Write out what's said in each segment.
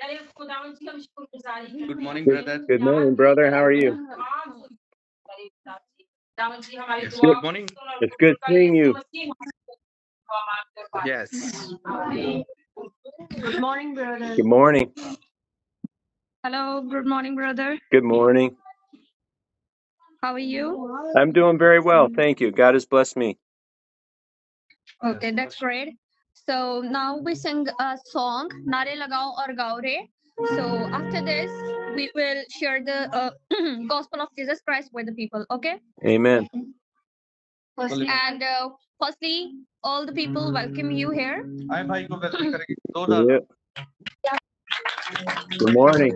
Good morning, brother. Good morning, brother. How are you? Yes. Good morning. It's good seeing you. Yes. Good morning, brother. Good morning. Hello, good morning, brother. Good morning. How are you? I'm doing very well. Thank you. God has blessed me. Okay, that's great. So now we sing a song, Nare Lagao or Gao Re. So after this, we will share the gospel of Jesus Christ with the people, okay? Amen. And firstly, all the people welcome you here. आए भाई को welcome करेंगे. जोरदार. Yep. Good morning.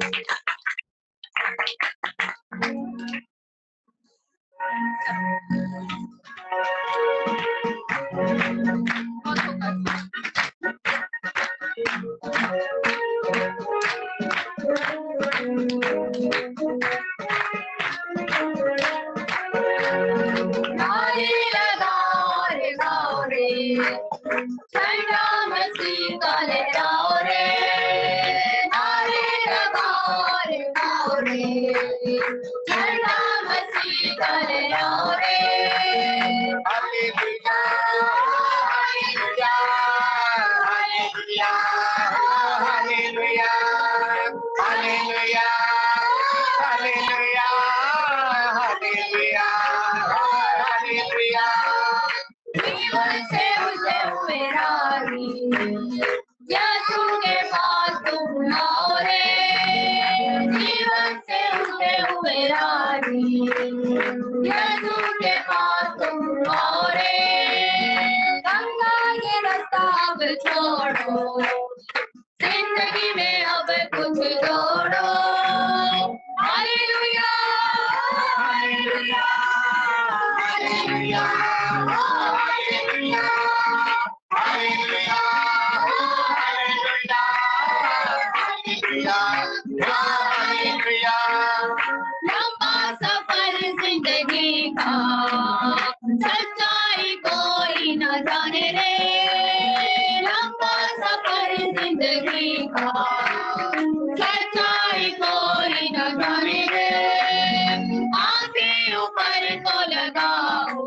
नारे लगाओ रे गाओ रे, झंडा मसीह का लहराओ रे. नारे लगाओ रे गाओ रे, झंडा मसीह का लहराओ रे. Hallelujah. Hallelujah. Hallelujah. Hallelujah. Hallelujah. Hallelujah. Hallelujah. जीवन से उसे हुए राही, यीशु के पास तुम आओ रे. जीवन से उसे हुए राही, यीशु के पास तुम आओ रे. गंगा के रास्ता अब छोड़ो, जिंदगी में अब कुछ जोड़ो. Hallelujah, hallelujah, hallelujah, hallelujah, hallelujah. Hallelujah. Hallelujah. लंबा सफर जिंदगी का, सच्चाई कोई न जाने रे. लंबा सफर जिंदगी का, सच्चाई कोई न जाने रे. आंखें ऊपर को लगाओ,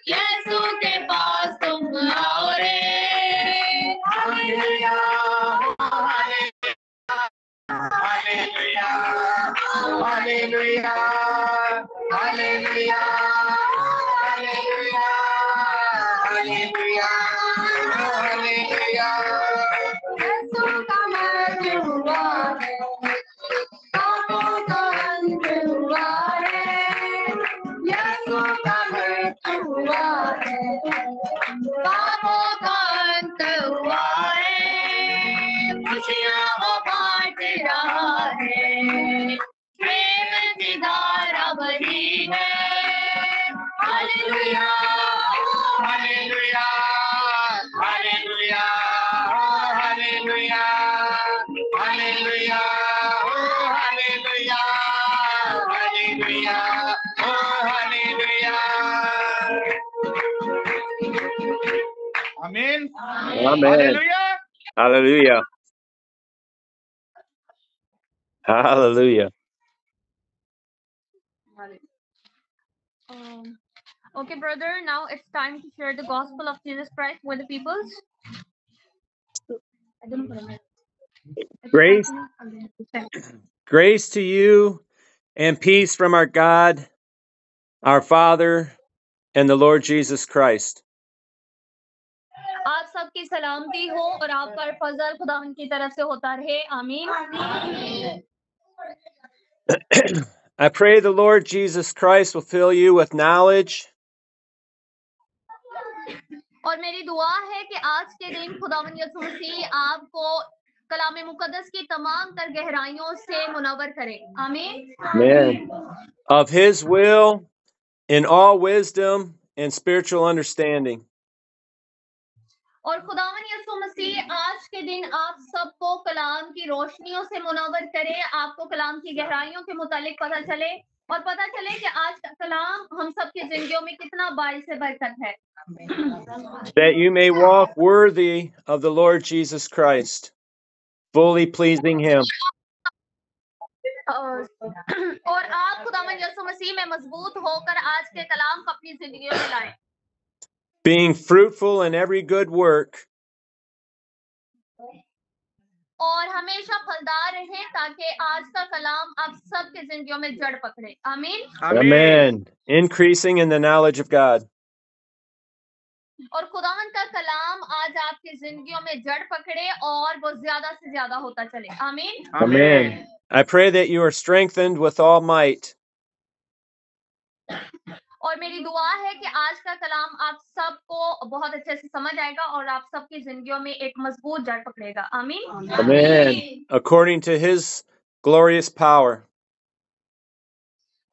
यीशु के पास तुम आओ रे. Hallelujah. Hallelujah. Hallelujah. Hallelujah. Hallelujah. Hallelujah. Hallelujah. Yeshu का मृत्यु हुआ है, पापों का अंत हुआ है. यीशु का मृत्यु हुआ है, पापों का अंत हुआ है. खुशियाँ वो बांट रहा है, प्रेम की धारा बही है. Hallelujah, hallelujah. Hallelujah. Hallelujah. Hallelujah. Hallelujah. Hallelujah. Hallelujah. आमीन. Amen. Hallelujah. Hallelujah. Hallelujah. Okay, brother, now it's time to share the gospel of Jesus Christ with the peoples. Grace, grace to you and peace from our God, our Father, and the Lord Jesus Christ. आप सबकी सलामती हो और आप पर फजल खुदावंद की तरफ से होता रहे. आमीन. I pray the Lord Jesus Christ will fill you with knowledge, और मेरी दुआ है कि आज के दिन खुदावंद यीशु मसीह आपको कलाम मुकद्दस की तमाम तर गहराइयों से मुनव्वर करे. आमीन. Amen. Of His will in all wisdom and spiritual understanding. और खुदावन यीशु मसीह आज के दिन आप सबको कलाम की रोशनियों से मुनव्वर करे, आपको कलाम की गहराइयों के मुतालिक पता चले और पता चले कि आज का कलाम हम सबकी जिंदगियों में कितना बाइस बरकत है. That you may walk worthy of the Lord Jesus Christ. fully pleasing Him. और आप खुदावन यीशु मसीह में मजबूत होकर आज के कलाम को अपनी जिंदगियों में लाएं, being fruitful in every good work, और हमेशा फलदार रहें ताकि आज का कलाम आप सबके जिंदगियों में जड़ पकड़े। आमीन। Amen. Increasing in the knowledge of God. और खुदावन का कलाम आज आपकी जिंदगियों में जड़ पकड़े और वो ज्यादा से ज्यादा होता चले। आमीन। Amen. I pray that you are strengthened with all might. और मेरी दुआ है कि आज का कलाम आप सबको बहुत अच्छे से समझ आएगा और आप सबकी जिंदगियों में एक मजबूत जड़ पकड़ेगा। आमीन। Amen. According to His glorious power.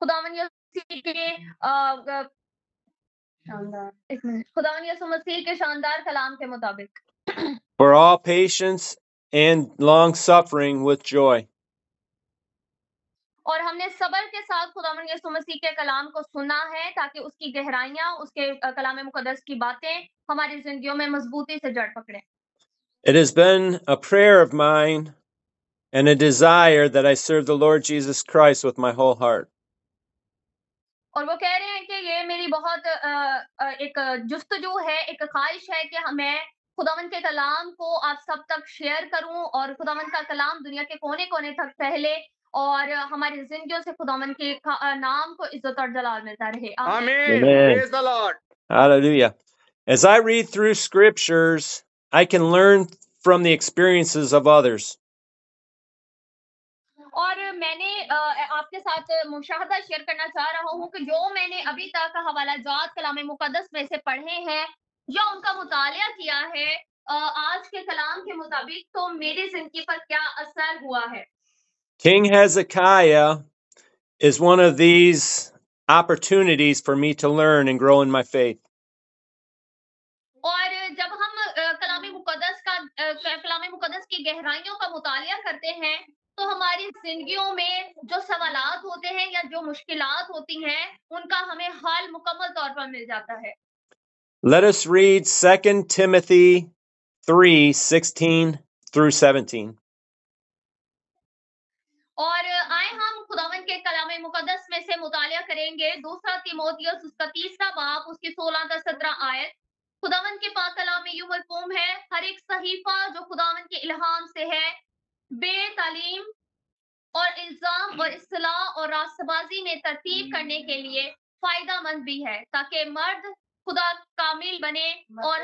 खुदावन यीशु के खुदावन यीशु मसीह के शानदार कलाम के मुताबिक For all patience and long suffering with joy. और हमने सब्र के साथ खुदावन यीशु मसीह के कलाम को सुना है ताकि उसकी गहराइयां, उसके कलाम मुकद्दस की बातें हमारी जिंदगियों में मजबूती से जड़ पकड़े। It has been a prayer of mine and a desire that I serve the Lord Jesus Christ with my whole heart. और वो कह रहे हैं कि ये मेरी बहुत एक जुस्तजू है, एक ख्वाहिश है कि मैं खुदावन के कलाम को आप सब तक शेयर करूं और खुदावन का कलाम दुनिया के कोने-कोने तक फैले और हमारी जिंदगियों से खुदावन के नाम को इज्जत और जलाल मिलता रहे। Amen. Amen. Praise the Lord. Hallelujah. As I read through scriptures, I can learn from the experiences of others. और मैंने आपके साथ मुशाहदा शेयर करना चाह रहा हूँ कि जो मैंने अभी तक हवाला जात कलाम मुकद्दस में से पढ़े हैं या उनका मुतालिया किया है आज के कलाम के मुताबिक, तो मेरी जिंदगी पर क्या असर हुआ है। King Hezekiah is one of these opportunities for me to learn and grow in my faith. और जब हम कलाम मुकद्दस की गहराइयों का मुतालिया करते हैं तो हमारी जिंदगियों में जो सवालात होते हैं या जो मुश्किलात होती हैं उनका हमें हल मुकम्मल तौर पर मिल जाता है। Let us read 2 Timothy 3:16 through 17. और आए हम खुदावन के कलाम मुकद्दस में से मुतालिया करेंगे दूसरा तीमुथियुस उसका 3रा बाब उसकी 16 से 17 आयत। खुदावन के पाक कलाम में यूं मरकूम है, हर एक सहीफा जो खुदावन के इल्हाम से है बेतालीम और इल्जाम और इस्लाह और रास्तबाजी में तरतीब करने के लिए फायदामंद भी है ताकि मर्द खुदा कामिल बने और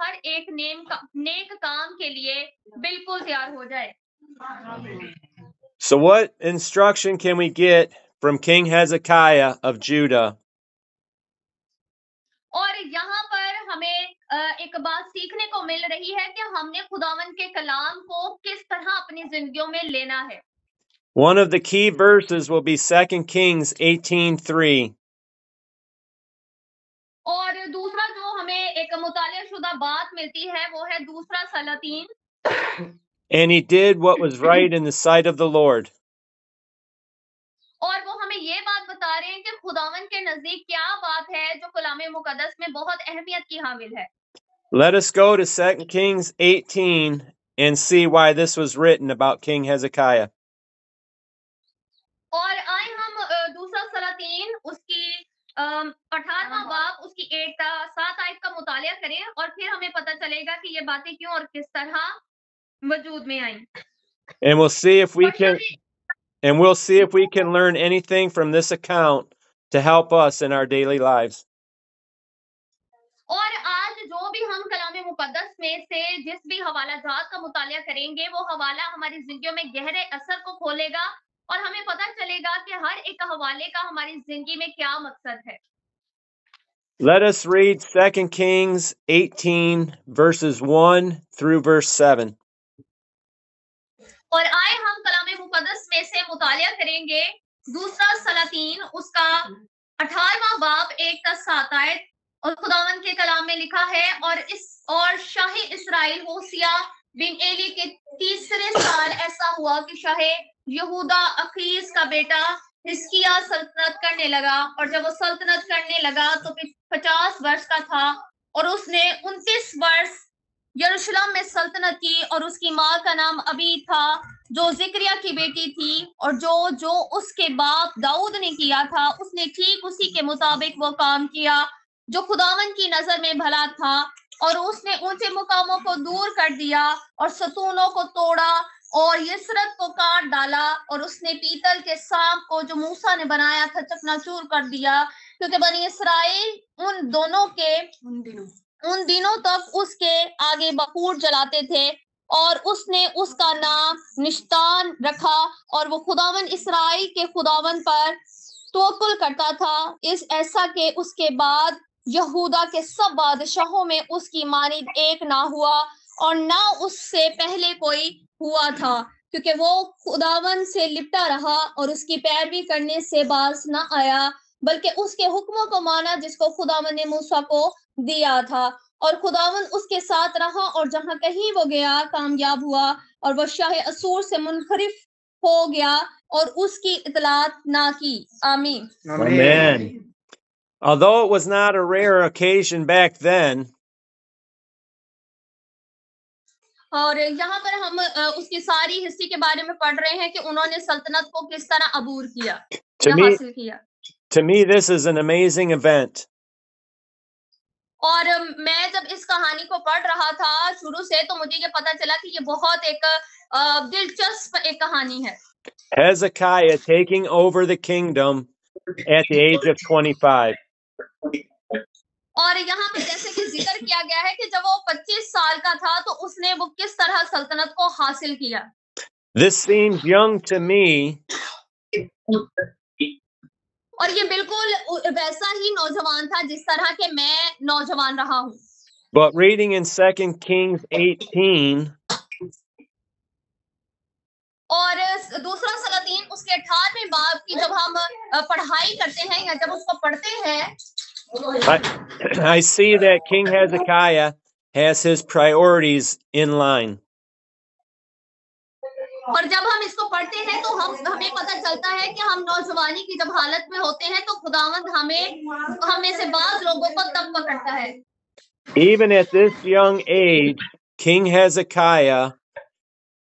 हर एक नेक काम के लिए बिल्कुल तैयार हो जाए। So what instruction can we get from King Hezekiah of Judah? और यहाँ पर हमें एक बात सीखने को मिल रही है कि हमने खुदावन के कलाम को किस तरह अपनी जिंदगियों में लेना है। One of the key verses will be 2 Kings 18:3. और दूसरा जो हमें एक मुतालिया शुदा बात मिलती है वो है दूसरा सलातीन। And he did what was right in the sight of the Lord. और वो हमें ये बात बता रहे हैं कि खुदावन के नजदीक क्या बात है जो कलाम मुकद्दस में बहुत अहमियत की हामिल है। Let us go to 2 Kings 18 and see why this was written about King Hezekiah. और आए हम दूसरा सलातीन उसकी 18वां बाब उसकी 7 आयत का मुतालिया करें और फिर हमें पता चलेगा कि ये बातें क्यों और किस तरह वजूद में आई। And we'll see if we can learn anything from this account to help us in our daily lives. और आज जो भी हम कलाम मुकद्दस में से जिस भी हवाला जात का मुतालिया करेंगे वो हवाला हमारी जिंदगियों में गहरे असर को खोलेगा और हमें पता चलेगा कि हर एक हवाले का हमारी जिंदगी में क्या मकसद है। Let us read 2 Kings 18 verses 1 through verse 7. और आए हम कलाम मुकद्दस में से मुतालिया करेंगे दूसरा सलातीन उसका 18वां बाब 1 से 7 आयत। और खुदावन के कलाम में लिखा है, और शाही इस्राइल होसिया बिन एली के 3रे साल ऐसा हुआ कि शाह यहूदा अखीस का बेटा हिजकिय्याह सल्तनत करने लगा। और जब वो सल्तनत करने लगा तो 50 वर्ष का था और उसने 29 वर्ष यरूशलेम में सल्तनत की और उसकी माँ का नाम अबी था जो जिक्रिया की बेटी थी, और जो उसके बाप दाऊद ने किया था उसने ठीक उसी के मुताबिक वो काम किया जो खुदावन की नजर में भला था। और उसने ऊंचे मुकामों को दूर कर दिया और सतूनों को तोड़ा और यिसरत को काट डाला, और उसने पीतल के सांप को जो मूसा ने बनाया था चकनाचूर कर दिया, क्योंकि बनी इसराइल उन दिनों तक उसके आगे बखूर जलाते थे। और उसने उसका नाम निश्तान रखा, और वो खुदावन इसराइल के खुदावन पर तवक्कुल करता था। इस ऐसा के उसके बाद यहूदा के सब बादशाहों में उसकी मानिद एक ना हुआ, और ना उससे पहले कोई हुआ था, क्योंकि वो खुदावन से लिपटा रहा और उसकी पैरवी करने से बाज न आया, बल्कि उसके हुक्मों को माना जिसको खुदावन ने मूसा को दिया था। और खुदावन उसके साथ रहा और जहां कहीं वो गया कामयाब हुआ, और वो शाह असूर से मुनखरिफ हो गया और उसकी इतलात ना की। आमीन। Amen. Although it was not a rare occasion back then, और यहाँ पर हम उसकी सारी हिस्ट्री के बारे में पढ़ रहे हैं कि उन्होंने सल्तनत को किस तरह अबूर किया या हासिल किया। to me, this is an amazing event. और मैं जब इस कहानी को पढ़ रहा था शुरू से, तो मुझे ये पता चला कि ये बहुत एक दिलचस्प एक कहानी है। Hezekiah taking over the kingdom at the age of 25. और यहाँ पे जैसे कि जिक्र किया गया है कि जब वो 25 साल का था तो उसने वो किस तरह सल्तनत को हासिल किया। This seems young to me, और ये बिल्कुल वैसा ही नौजवान था जिस तरह के मैं नौजवान रहा हूँ। but reading in 2 Kings 18, और दूसरा सलातीन उसके 18वें बाब की जब हम पढ़ाई करते हैं या जब उसको पढ़ते हैं, I see that King Hezekiah has his priorities in line. और जब हम इसको पढ़ते हैं तो हमें पता चलता है कि हम नौजवानी की जब हालत में होते हैं तो खुदावंद हमें से बाज लोगों को तब पकड़ता है। Even at this young age, King Hezekiah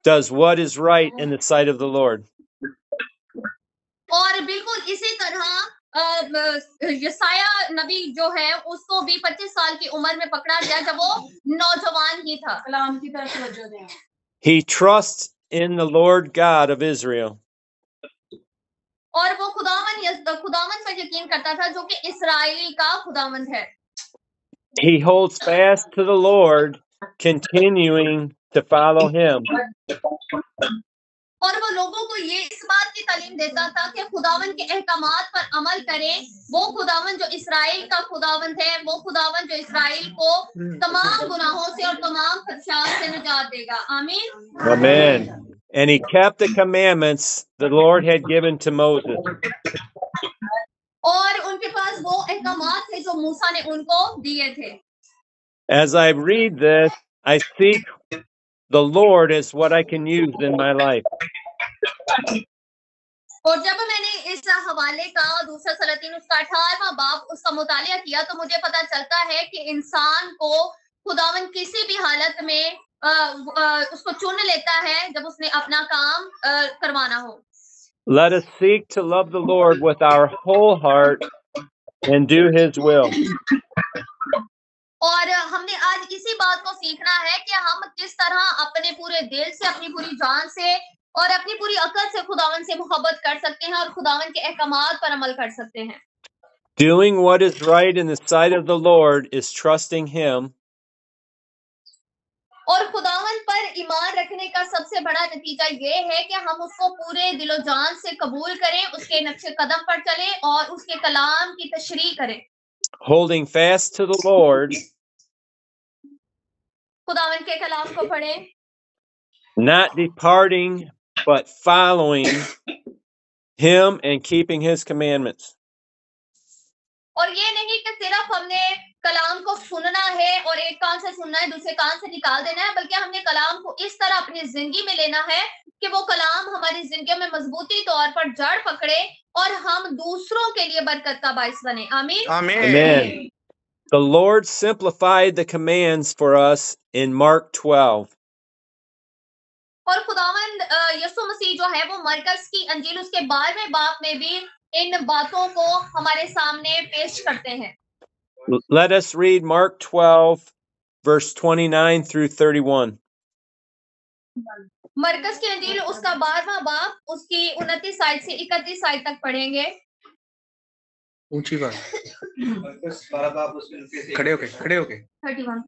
does what is right in the sight of the Lord. और बिल्कुल इसी तरह यसाया नबी जो है उसको भी 25 साल की उम्र में पकड़ा गया जब वो नौजवान ही था। कलाम की तरफ तवज्जो दें। He trusts in the Lord God of Israel. और वो खुदावन पर यकीन करता था जो कि इस्राएल का खुदावंद है। He holds fast to the Lord, continuing to follow him. और वो लोगों को ये इस बात की तालीम देता था कि खुदावन के अहकामात पर अमल करें। वो खुदावन जो इस्राएल का खुदावन है, वो खुदावन जो इस्राएल को तमाम गुनाहों से और तमाम खदशात से निजात देगा। आमीन। Amen. And he kept the commandments the Lord had given to Moses. और उनके पास वो अहकामात थे जो मूसा ने उनको दिए थे। As I read this, I seek the Lord as what I can use in my life. और जब मैंने इस हवाले का दूसरा सलातीन उसका 18वां बाब उसका मुतालिया किया तो मुझे पता चलता है कि इंसान को खुदावन किसी भी हालत में उसको चुन लेता है जब उसने अपना काम करवाना हो। Let us seek to love the Lord with our whole heart and do his will. और हमने आज इसी बात को सीखना है कि हम किस तरह अपने पूरे दिल से, अपनी पूरी जान से और अपनी पूरी अकल से खुदावन से मोहब्बत कर सकते हैं और खुदावन के अहकामात पर अमल कर सकते हैं। Doing what is right in the sight of the Lord is trusting him. और खुदावन पर ईमान रखने का सबसे बड़ा नतीजा ये है कि हम उसको पूरे दिलो जान से कबूल करें, उसके नक्शे कदम पर चलें और उसके कलाम की तशरीह करें। Holding fast to the Lord, खुदावन के कलाम को पढ़ें, not departing but following him and keeping his commandments. और ये नहीं कि सिर्फ हमने कलाम को सुनना है और एक कान से सुनना है दूसरे कान से निकाल देना है, बल्कि हमने कलाम को इस तरह अपनी जिंदगी में लेना है कि वो कलाम हमारी जिंदगी में मजबूती तौर पर जड़ पकड़े और हम दूसरों के लिए बरकत का बाइस बने। आमीन। Amen. The Lord simplified the commands for us in Mark 12. और खुदावंद यीशु मसीह जो है वो मरकस की अंजील उसके 12वें बाब में भी इन बातों को हमारे सामने पेश करते हैं। Let us read Mark 12, verse 29 through 31. मरकस की अंजील उसका 12वां बाब उसकी 29 आयत से 31 आयत तक पढ़ेंगे। ऊंची बात मरकस 12 बाब उसमें खड़े होके 31 31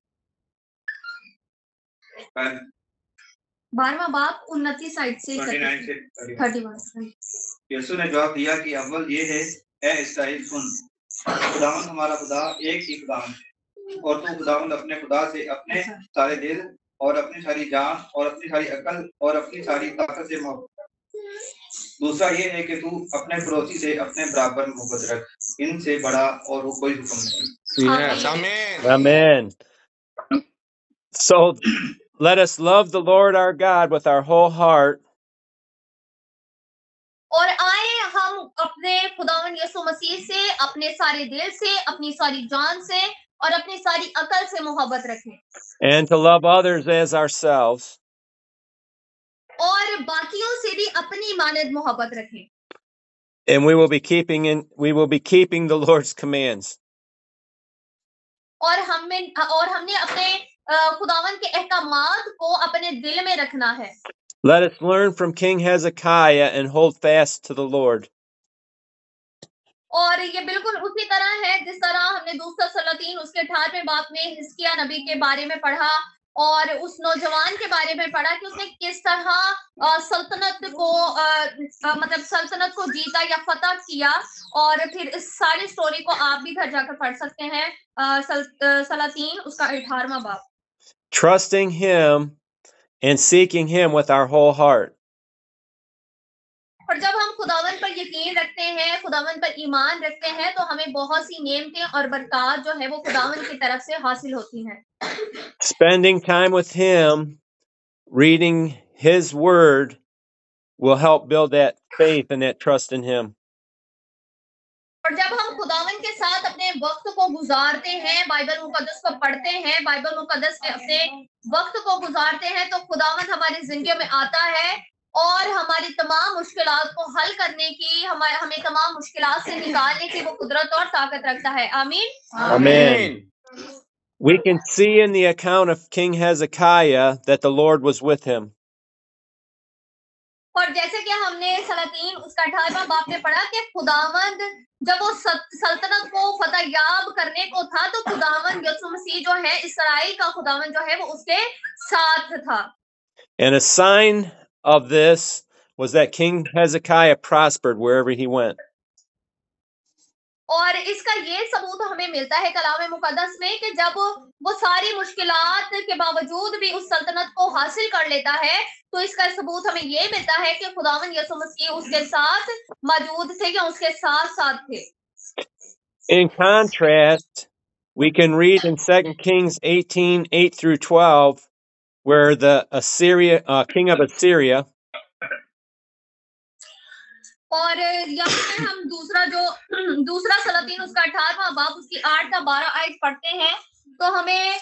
12वां बाब 29 आयत से 29 से 31। यीशु ने जवाब दिया कि अव्वल ये है, ऐ इस्राएल सुन, खुदावंद हमारा खुदा एक ही खुदावंद है, और तू खुदावंद अपने खुदा से अपने सारे दिल और अपनी सारी जान और अपनी सारी अकल और अपनी सारी ताकत से मोहब्बत कर। दूसरा ये है कि तू अपने पड़ोसी से अपने बराबर मोहब्बत रख। इनसे बड़ा और कोई हुक्म नहीं। Yes, amen. Amen. So let us love the Lord our God with our whole heart, और आए हम अपने खुदावंद यीशु मसीह से अपने सारे दिल से, अपनी सारी जान से और अपनी सारी अकल से मोहब्बत रखें, and to love others as ourselves. और बाकियों से भी अपनी मानद मोहब्बत रखें, And we will be keeping the Lord's commands. और हमने अपने खुदावंद के अहकामात को अपने दिल में रखना है। Let us learn from King Hezekiah and hold fast to the Lord. और ये बिल्कुल उसी तरह है जिस तरह हमने दूसरा सलातीन उसके 18वें बाब में हिजकिय्याह नबी के बारे में पढ़ा और उस नौजवान के बारे में पढ़ा कि उसने किस तरह सल्तनत को जीता या फतह किया। और फिर इस सारी स्टोरी को आप भी घर जाकर पढ़ सकते हैं। सलातीन उसका 18वां बाब। Trusting Him and seeking Him with our whole heart. और जब हम खुदावन पर यकीन रखते हैं, खुदावन पर ईमान रखते हैं, तो हमें बहुत सी नेमतें और बरकत जो है वो खुदावन की तरफ से हासिल होती हैं। Spending time with Him, reading His Word, will help build that faith and that trust in Him. और जब हम खुदावन के साथ अपने वक्त को गुजारते हैं, बाइबल मुकद्दस को पढ़ते हैं, बाइबल मुकद्दस में अपने वक्त को गुजारते हैं, तो खुदावन हमारी जिंदगी में आता है और हमारी तमाम मुश्किलात को हल करने की, हमें तमाम मुश्किलात से निकालने की वो कुदरत और ताकत रखता है। आमीन। Amen. We can see in the account of King Hezekiah that the Lord was with him. और जैसे कि हमने सलातीन उसका 18वां बाब में पढ़ा कि खुदावंद जब वो सल्तनत को फतहयाब करने को था, तो खुदावंद यीशु मसीह जो है, इस्राएल का खुदावंद जो है वो उसके साथ था। And a sign of this was that King Hezekiah prospered wherever he went. और इसका ये सबूत हमें मिलता है कलाम मुकद्दस में कि जब वो सारी मुश्किलात के बावजूद भी उस सल्तनत को हासिल कर लेता है, तो इसका सबूत हमें ये मिलता है कि खुदावंद यीशु मसीह उसके साथ मौजूद थे या उसके साथ थे। In contrast, we can read in 2 Kings 18:8 through 12, where the king of Assyria, और यहाँ पे हम दूसरा सलातीन उसका 18वां बाब उसकी 8 का 12 आयत पढ़ते हैं, तो हमें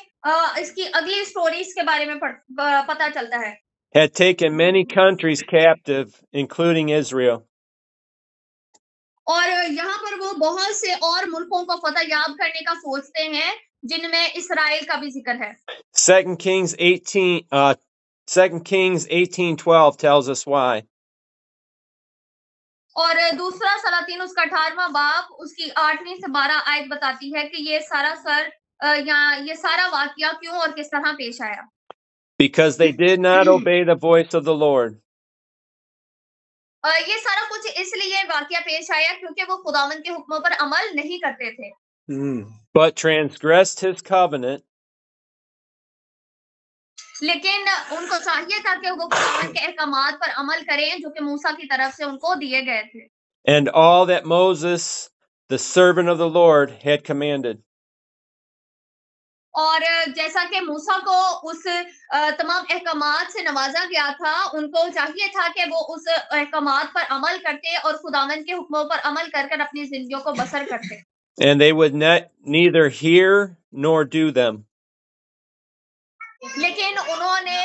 इसकी अगली स्टोरीज के बारे में पता चलता है। had taken many countries captive, including Israel. और यहाँ पर वो बहुत से और मुल्कों को फतहयाब करने का सोचते हैं, जिनमें इस्राएल का भी जिक्र है। 2 Kings 18:12 tells us why. और दूसरा सलातीन उसका 18वां बाब उसकी 8वीं से 12 आयत बताती है कि ये सारा वाकया क्यों और किस तरह पेश आया। Because they did not obey the voice of the Lord. ये सारा कुछ इसलिए वाकया पेश आया क्योंकि वो खुदावंद के हुक्मों पर अमल नहीं करते थे। But transgressed his covenant. लेकिन उनको चाहिए था कि वो खुदावंद के अहकामात पर अमल करें जो कि मूसा की तरफ से उनको दिए गए थे। And all that Moses, the servant of the Lord, had commanded. और जैसा कि मूसा को उस तमाम अहकामात से नवाजा गया था, उनको चाहिए था कि वो उस अहकामात पर अमल करते और खुदावंद के हुक्मों पर अमल कर अपनी जिंदगियों को बसर करते। And they would neither hear nor do them. लेकिन उन्होंने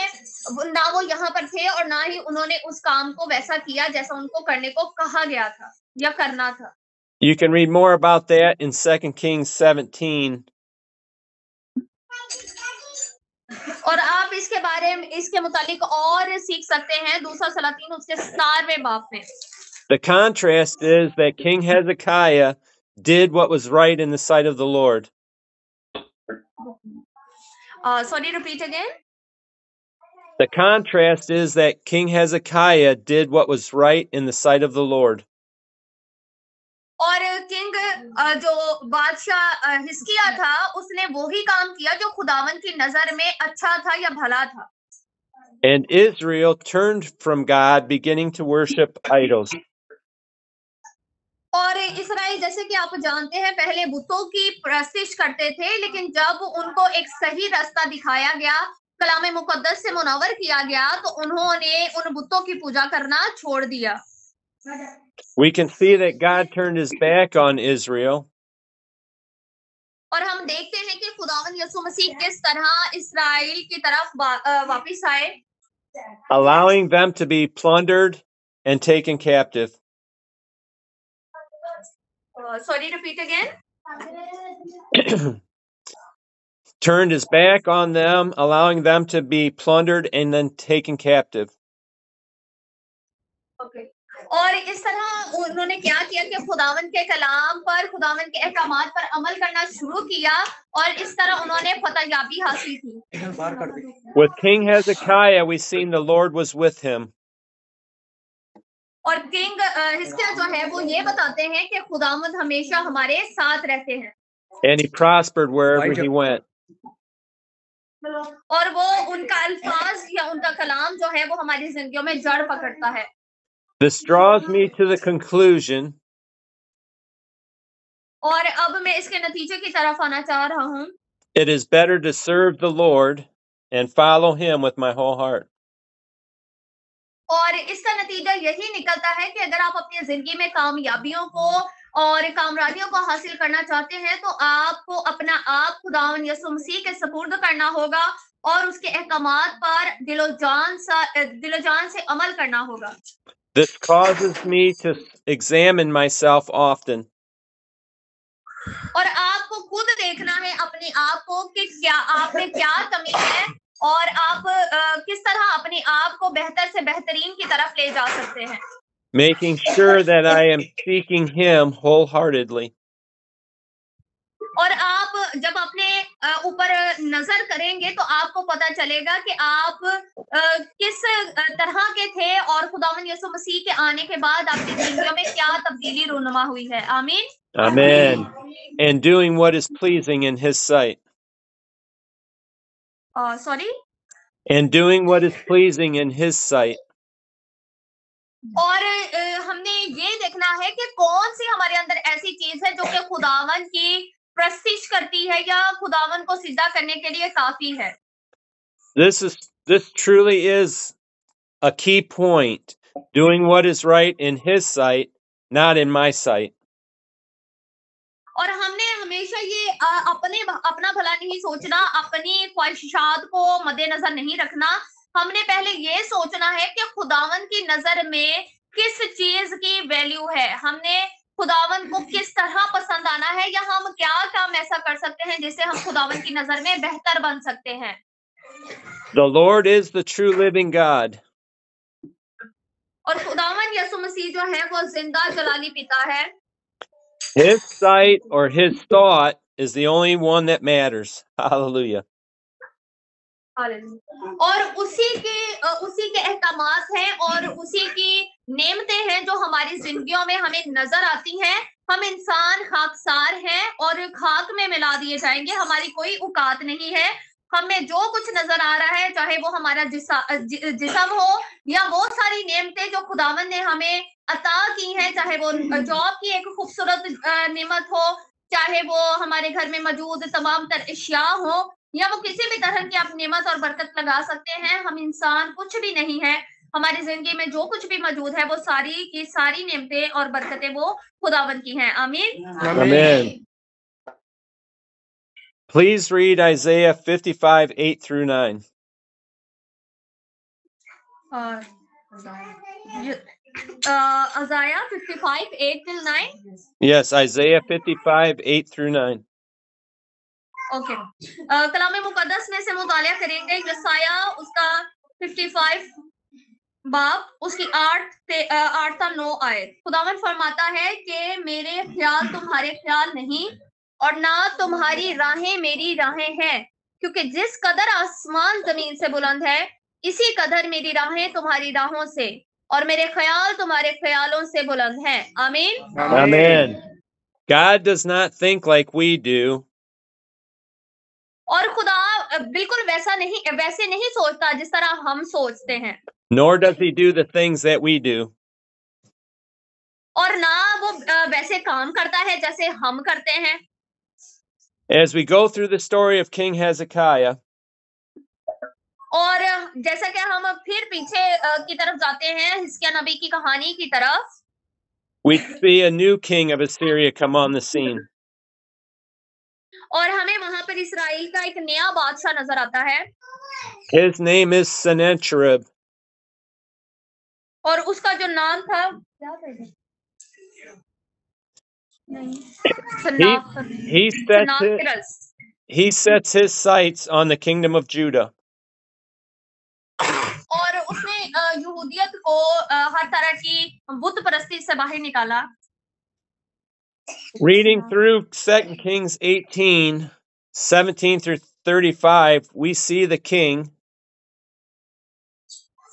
ना वो यहाँ पर थे और ना ही उन्होंने उस काम को वैसा किया जैसा उनको करने को कहा गया था या करना था. You can read more about that in 2 Kings 17. और आप इसके बारे में इसके मुतालिक और सीख सकते हैं दूसरा सलातीन उसके 17वें बाब में. The contrast is that King Hezekiah did what was right in the sight of the Lord. Sorry, repeat again. The contrast is that King Hezekiah did what was right in the sight of the Lord. और king जो बादशाह हिजकिय्याह था उसने वही काम किया जो खुदावन की नजर में अच्छा था या भला था. And Israel turned from God, beginning to worship idols. और इस्राएल जैसे कि आप जानते हैं पहले बुतों की प्रस्तिश करते थे, लेकिन जब उनको एक सही रास्ता दिखाया गया, कलाम मुकद्दस से मुनव्वर किया गया, तो उन्होंने उन बुतों की पूजा करना छोड़ दिया. We can see that God turned his back on Israel. और हम देखते हैं कि खुदावंद यीशु मसीह किस तरह इस्राएल की तरफ वापस आए, allowing them to be plundered and taken captive. Sorry, repeat again. Turned his back on them, allowing them to be plundered and then taken captive. Okay. और इस तरह उन्होंने क्या किया कि खुदावन के कलाम पर, खुदावन के अहकामात पर अमल करना शुरू किया और इस तरह उन्होंने फतहयाबी हासिल की. With King Hezekiah, we seen the Lord was with him. और किंग हिजकिय्याह जो है वो ये बताते हैं कि खुदावंद हमेशा हमारे साथ रहते हैं. And he prospered wherever he went. और वो उनका अल्फाज या उनका कलाम जो है वो हमारी जिंदगियों में जड़ पकड़ता है. This draws me to the conclusion. और अब मैं इसके नतीजे की तरफ आना चाह रहा हूँ. It is better to serve the Lord and follow him with my whole heart. और इसका नतीजा यही निकलता है कि अगर आप अपनी जिंदगी में कामयाबियों को और कामरानियों को हासिल करना चाहते हैं तो आपको अपना आप खुदावंद यीशु मसीह के सुपुर्द करना होगा और उसके अहकामात पर दिलो जान से अमल करना होगा. This causes me to examine myself often. और आपको खुद देखना है अपने आप को कि क्या आप में क्या कमी है और आप किस तरह अपने आप को बेहतर से बेहतरीन की तरफ ले जा सकते हैं. Making sure that I am seeking him wholeheartedly. और आप जब अपने ऊपर नजर करेंगे तो आपको पता चलेगा कि आप किस तरह के थे और खुदावंद यीशु मसीह के आने के बाद आपकी जिंदगी में क्या तब्दीली रूनुमा हुई है. आमीन. Amen. And doing what is pleasing in his sight. Sorry. And doing what is pleasing in his sight. और हमने ये देखना है कि कौन सी हमारे अंदर ऐसी चीज है जो कि खुदावन की प्रस्तिश करती है या खुदावन को सिजदा करने के लिए काफी है. This truly is a key point. Doing what is right in his sight, not in my sight. और हमने हमेशा ये अपना भला नहीं सोचना, अपनी ख्वाहिशात को मद्देनजर नहीं रखना. हमने पहले ये सोचना है कि खुदावन की नजर में किस चीज की वैल्यू है, हमने खुदावन को किस तरह पसंद आना है या हम क्या काम ऐसा कर सकते हैं जिससे हम खुदावन की नजर में बेहतर बन सकते हैं. The Lord is the true living God. और खुदावन यीशु मसीह जो है वो जिंदा जलाली पिता है. His sight or his thought is the only one that matters. Hallelujah. और उसी के अहकामात हैं और उसी की नेमतें हैं जो हमारी जिंदगियों में हमें नजर आती हैं. हम इंसान खाकसार हैं और खाक में मिला दिए जाएंगे. हमारी कोई औकात नहीं है. हमें जो कुछ नजर आ रहा है, चाहे वो हमारा जिस्म हो या वो सारी नेमतें जो खुदावन ने हमें अता की हैं, चाहे वो जॉब की एक खूबसूरत नेमत हो, चाहे वो हमारे घर में मौजूद तमाम तर अशिया हो या वो किसी भी तरह की आप नेमत और बरकत लगा सकते हैं. हम इंसान कुछ भी नहीं है. हमारी जिंदगी में जो कुछ भी मौजूद है वो सारी की सारी नेमतें और बरकतें वो खुदावन की हैं. आमीन. Amen. Please read Isaiah 55, 8 through 9. Isaiah 55, 8 till 9. Yes, Isaiah 55, 8 through 9. Okay कलाम मुकद्दस में से मुतालिया करेंगे यसाया उसका 55 बाब उसकी 8 से 9 आयत। खुदावन फरमाता है कि मेरे ख्याल तुम्हारे ख्याल नहीं और ना तुम्हारी राहें मेरी राहें हैं, क्योंकि जिस कदर आसमान जमीन से बुलंद है इसी कदर मेरी राहें तुम्हारी राहों से और मेरे ख्याल तुम्हारे ख्यालों से बुलंद हैं। आमीन। Amen. God does not think like we do. और खुदा बिल्कुल वैसे नहीं सोचता जिस तरह हम सोचते हैं। Nor does he do the things that we do. और ना वो वैसे काम करता है जैसे हम करते हैं। As we go through the story of King Hezekiah, और जैसा कि हम फिर पीछे की तरफ जाते हैं हिजकिय्याह नबी की कहानी की तरफ, we see a new king of Assyria come on the scene. और हमें वहां पर इसराइल का एक नया बादशाह नजर आता है। His name is Sennacherib. और उसका जो नाम था क्या कहते हैं? He sets his sights on the kingdom of Judah. और उसने यहूदियत को हर तरह की बुत परस्ती से बाहर निकाला। Reading through 2 Kings 18, 17 through 35, we see the king.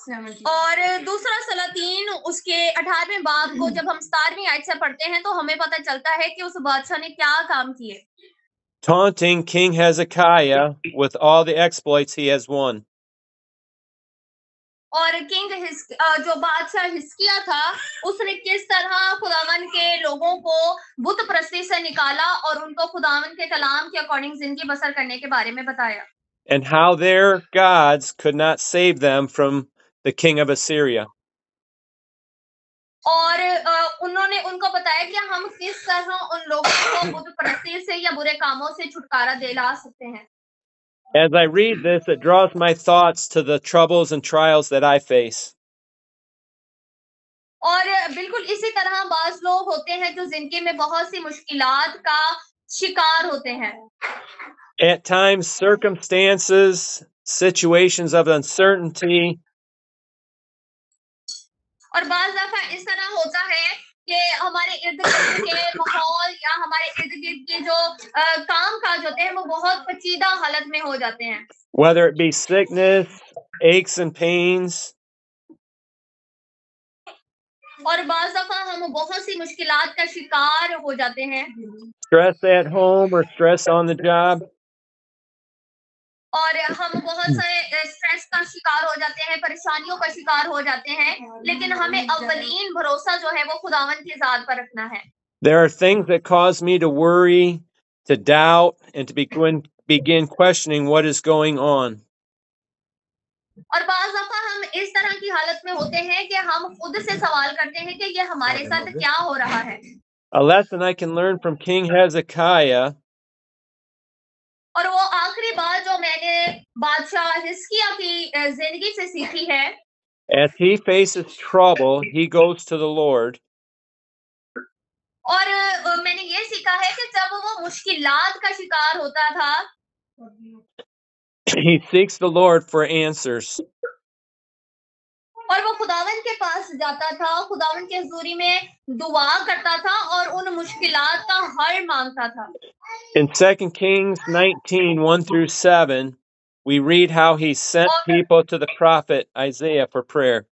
और दूसरा सलातीन उसके 18वें बाब को जब हम 17वीं आयत से पढ़ते हैं तो हमें पता चलता है कि उस बादशाह ने क्या काम किए। Taunting King Hezekiah with all the exploits he has won. और जो बादशाह हिजकिय्याह था उसने किस तरह खुदावन के लोगों को बुत परस्ती से निकाला और उनको खुदावन के कलाम के अकॉर्डिंग जिंदगी बसर करने के बारे में बताया। And how their gods could not save them from the king of Assyria. और उन्होंने उनको बताया कि हम किस तरह उन लोगों को बुत परस्ती से या बुरे कामों से छुटकारा दिला सकते हैं। As I read this, it draws my thoughts to the troubles and trials that I face. और बिल्कुल इसी तरह बाज लोग होते हैं जो जिंदगी में बहुत सी मुश्किलात का शिकार होते हैं। At times, circumstances, situations of uncertainty, और बाज दफा इस तरह होता है कि हमारे इर्द गिर्द के माहौल या हमारे इर्द गिर्द के जो काम काज होते हैं वो बहुत पेचीदा हालत में हो जाते हैं। whether it be sickness, aches and pains, और बाज दफा हम बहुत सी मुश्किलात का शिकार हो जाते हैं। stress at home or stress on the job. और हम बहुत सारे स्ट्रेस का शिकार हो जाते हैं, परेशानियों का शिकार हो जाते हैं, लेकिन हमें अव्वलीन भरोसा जो है वो खुदावन की ज़ात पर रखना है। There are things that cause me to worry, to doubt, and to begin questioning what is going on. और बाज़ दफा हम इस तरह की हालत में होते हैं कि हम खुद से सवाल करते हैं कि ये हमारे साथ क्या हो रहा है। A lesson I can learn from King Hezekiah और वो आखिरी बात जो मैंने बादशाह हिजकिय्याह की जिंदगी से सीखी है, as he faces trouble, he goes to the Lord. और मैंने ये सीखा है कि जब वो मुश्किलात का शिकार होता था, He seeks the Lord for answers. और वो खुदावन के पास जाता था, खुदावन के हुजूरी में दुआ करता था और उन मुश्किलात का हल मांगता था। In 2 Kings 19, 1 through 7, we read how he sent people to the prophet Isaiah for prayer.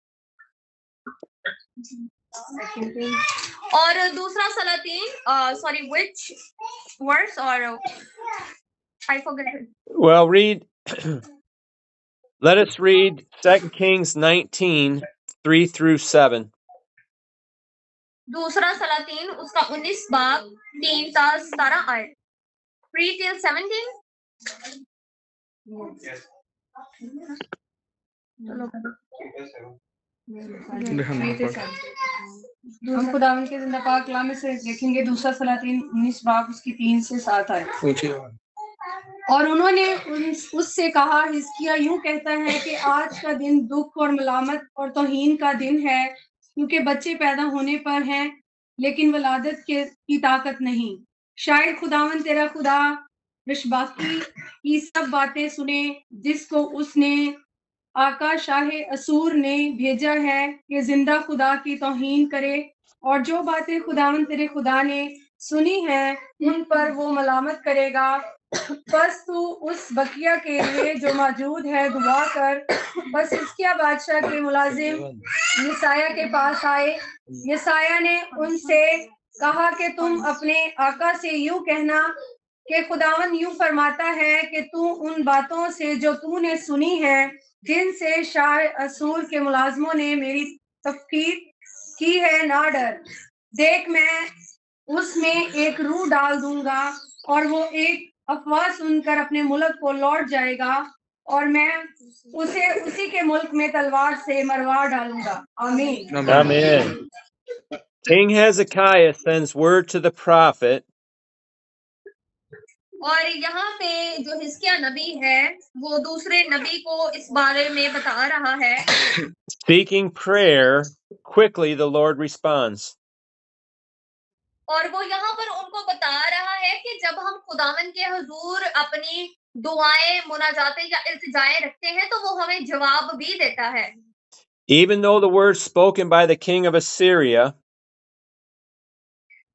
और दूसरा सलातीन, which verse or I forget it. Well, let us read 2 Kings 19, 3 through 7. दूसरा सलातीन उसका 19 बाब 3 से 17 आयत। Read till 17. Yes. हम खुदावन के जिंदा पाक कलाम में से देखेंगे दूसरा सलातीन 19 बाब उसकी 3 से 7 आयत। और उन्होंने उससे कहा, हिजकिय्याह यूं कहता है कि आज का दिन दुख और मलामत और तौहीन का दिन है, क्योंकि बच्चे पैदा होने पर हैं, लेकिन वलादत की ताकत नहीं। शायद खुदावन तेरा खुदा रशबाकी की सब बातें सुने, जिसको उसने आका शाह असूर ने भेजा है कि जिंदा खुदा की तौहीन करे, और जो बातें खुदावन तेरे खुदा ने सुनी है उन पर वो मलामत करेगा। बस तू उस बकिया के लिए जो मौजूद है दुआ कर। बस हिजकिय्याह बादशाह के मुलाजिम यसायाह के पास आए। यसायाह ने उनसे कहा कि तुम अपने आका से यूं कहना कि खुदावन यूं फरमाता है कि तू उन बातों से जो तूने सुनी है, जिनसे शाह असूर के मुलाजमों ने मेरी तफकीर की है, ना डर। देख, मैं उसमें एक रूह डाल दूंगा और वो एक अफवाह सुनकर अपने मुल्क को लौट जाएगा, और मैं उसे उसी के मुल्क में तलवार से मरवा डालूंगा। आमीन। Amen. King Hezekiah sends word to the prophet और यहाँ पे जो हिजकिय्याह नबी है वो दूसरे नबी को इस बारे में बता रहा है। seeking prayer. Quickly the Lord responds. और वो यहाँ पर उनको बता रहा है कि जब हम खुदावन के हुजूर अपनी दुआएं, मुनाजातें या इल्तिजाएं रखते हैं तो वो हमें जवाब भी देता है। Even though the words spoken by the king of Assyria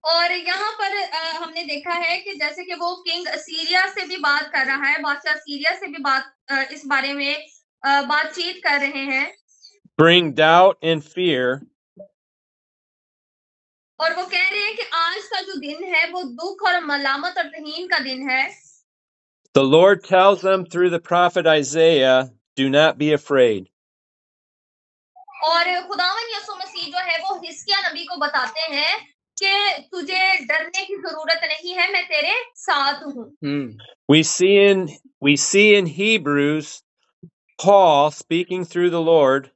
और यहाँ पर हमने देखा है कि जैसे कि वो किंग असीरिया से भी बात कर रहा है, बादशाह सीरिया से भी इस बारे में बातचीत कर रहे हैं, bring doubt and fear, और वो कह रहे हैं कि आज का जो दिन है वो दुख और मलामत और तहीन का दिन है। the Lord tells them through the prophet Isaiah, do not be afraid. और खुदावन यीशु मसीह जो है वो हिजकिय्याह नबी को बताते हैं कि तुझे डरने की जरूरत नहीं है, मैं तेरे साथ हूँ। We see in Hebrews Paul speaking through the Lord,